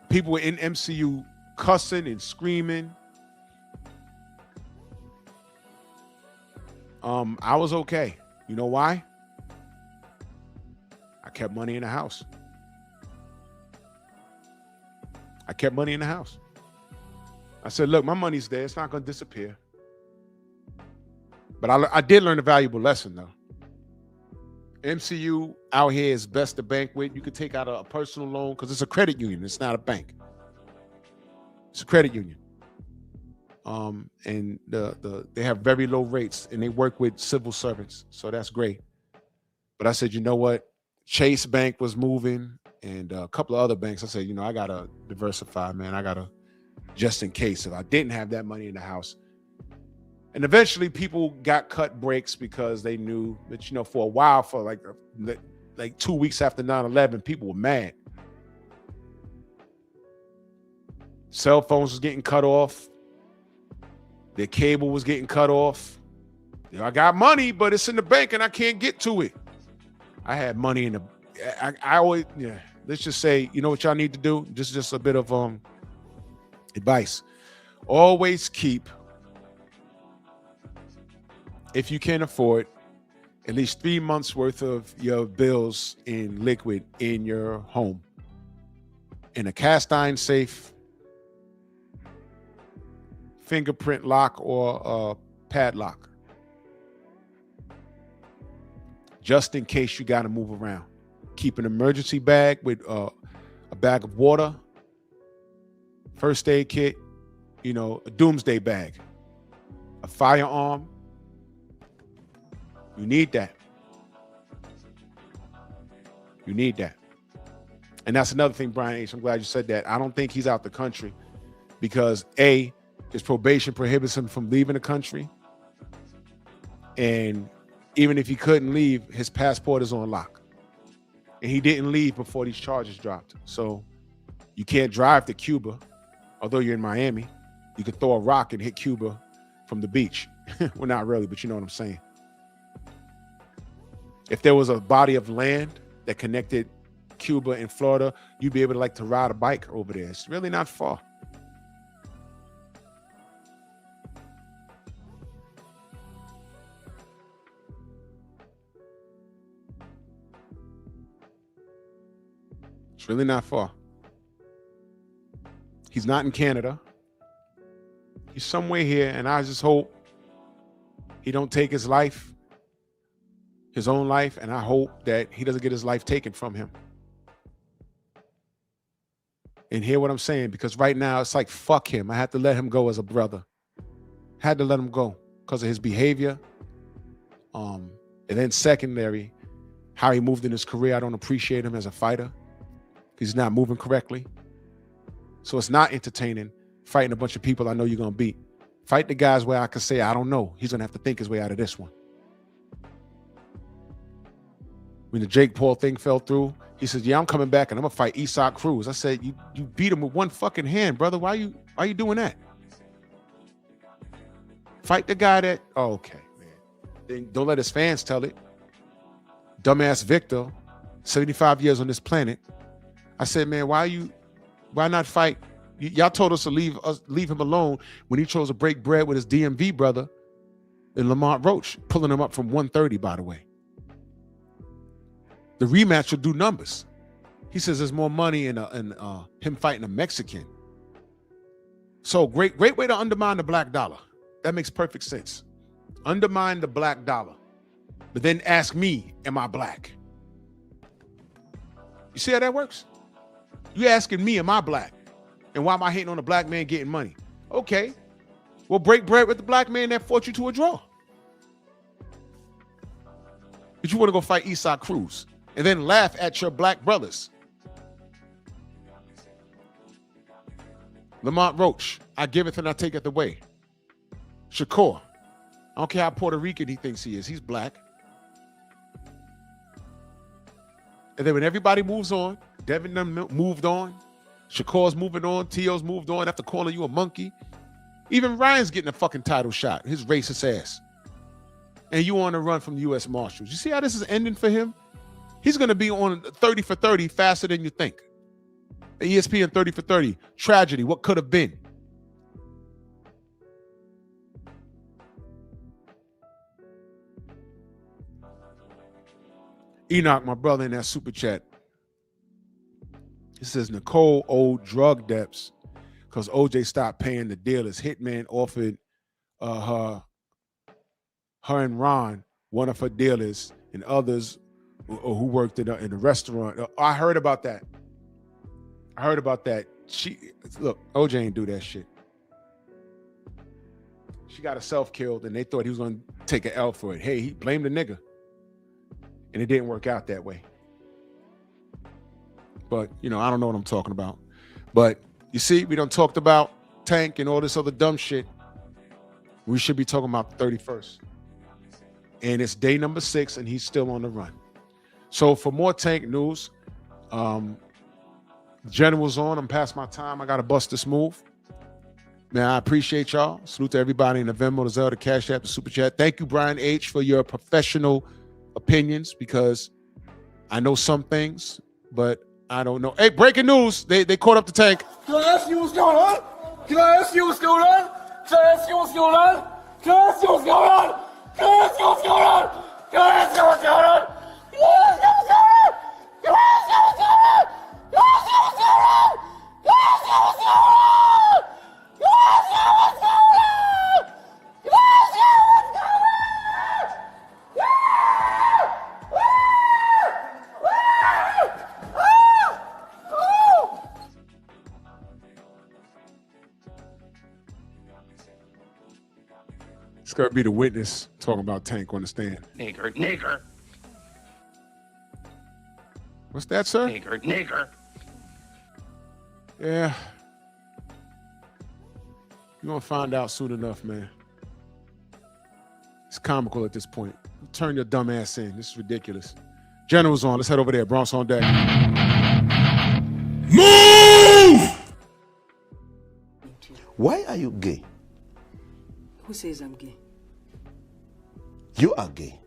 People were in MCU cussing and screaming. I was okay. You know why? I kept money in the house. I said, look, my money's there. It's not going to disappear. But I did learn a valuable lesson, though. MCU out here is best to bank with. You could take out a personal loan because it's a credit union. It's not a bank. It's a credit union. And they have very low rates and they work with civil servants. So that's great. But I said, you know what? Chase Bank was moving and a couple of other banks. I said, I got to diversify, man. I got to, just in case if I didn't have that money in the house. And eventually people got cut breaks because they knew that, for a while, for like 2 weeks after 9/11, people were mad. Cell phones was getting cut off. Their cable was getting cut off. I got money, but it's in the bank and I can't get to it. I had money in I always, let's just say, you know what y'all need to do? Just a bit of advice. Always keep, if you can afford, at least 3 months worth of your bills in liquid in your home. In a cast iron safe, fingerprint lock, or padlock. Just in case you got to move around. Keep an emergency bag with a bag of water, first aid kit, a doomsday bag, a firearm. You need that. And that's another thing, Brian H. I'm glad you said that. I don't think he's out the country because A, his probation prohibits him from leaving the country. And even if he couldn't leave, his passport is on lock. And he didn't leave before these charges dropped. So you can't drive to Cuba, although you're in Miami. You could throw a rock and hit Cuba from the beach. Well, not really, but you know what I'm saying. If there was a body of land that connected Cuba and Florida, you'd be able to ride a bike over there. It's really not far. It's really not far. He's not in Canada. He's somewhere here, and I just hope he don't take his life, his own life, and I hope that he doesn't get his life taken from him. And hear what I'm saying, because right now it's like, fuck him. I had to let him go as a brother. Had to let him go because of his behavior. And then secondary, how he moved in his career. I don't appreciate him as a fighter. He's not moving correctly. So it's not entertaining fighting a bunch of people I know you're going to beat. Fight the guys where I can say, I don't know. He's going to have to think his way out of this one. When the Jake Paul thing fell through, he says, yeah, I'm coming back and I'm going to fight Isak Cruz. I said, you beat him with one fucking hand, brother. Why you doing that? Fight the guy that, oh, okay, man. Then don't let his fans tell it. Dumbass Victor, 75 years on this planet. I said, man, why not fight? Y'all told us to leave him alone when he chose to break bread with his DMV brother and Lamont Roach, pulling him up from 130, by the way. The rematch will do numbers. He says there's more money in him fighting a Mexican. So great way to undermine the black dollar. That makes perfect sense. Undermine the black dollar, but then ask me, am I black? You see how that works? You asking me, am I black? And why am I hating on a black man getting money? Okay, well, break bread with the black man that fought you to a draw. But you want to go fight Isak Cruz and then laugh at your black brothers. Lamont Roach, I giveth and I taketh away. Shakur, I don't care how Puerto Rican he thinks he is. He's black. And then when everybody moves on, Devin moved on, Shakur's moving on, T.O.'s moved on after calling you a monkey. Even Ryan's getting a fucking title shot, his racist ass. And you on a run from the U.S. Marshals. You see how this is ending for him? He's going to be on 30 for 30 faster than you think. ESPN 30 for 30. Tragedy, what could have been. Enoch, my brother, in that super chat. It says Nicole owed drug debts because OJ stopped paying the dealers. Hitman offered her and Ron, one of her dealers, and others who worked in the restaurant. I heard about that. Look, OJ ain't do that shit. She got herself killed, and they thought he was going to take an L for it. Hey, he blamed the nigga. And it didn't work out that way. But, I don't know what I'm talking about. But you see, we done talked about Tank and all this other dumb shit. We should be talking about the 31st. And it's day number 6, and he's still on the run. So for more Tank news, General's on. I'm past my time. I got to bust this move. Man, I appreciate y'all. Salute to everybody in the Venmo, the Zelle, the Cash App, the Super Chat. Thank you, Brian H., for your professional opinions, because I know some things, but I don't know. Hey, breaking news. They caught up the Tank. Can I ask you what's going on? Can I ask you what's going on? Can I ask you what's going on? Can I ask you what's going on? Can I ask you what's going on? Can I ask you what's going on? Can I ask you what's going on? Can I ask you what's going on? Can I ask you what's going on? Can I ask you what's going on? Can I ask you what's going on? Can I ask you what's going on? It's going to be the witness talking about Tank on the stand. Nigger. What's that, sir? Nigger. Yeah. You're going to find out soon enough, man. It's comical at this point. Turn your dumb ass in. This is ridiculous. General's on. Let's head over there. Bronx on deck. Move! Why are you gay? Who says I'm gay? You are gay.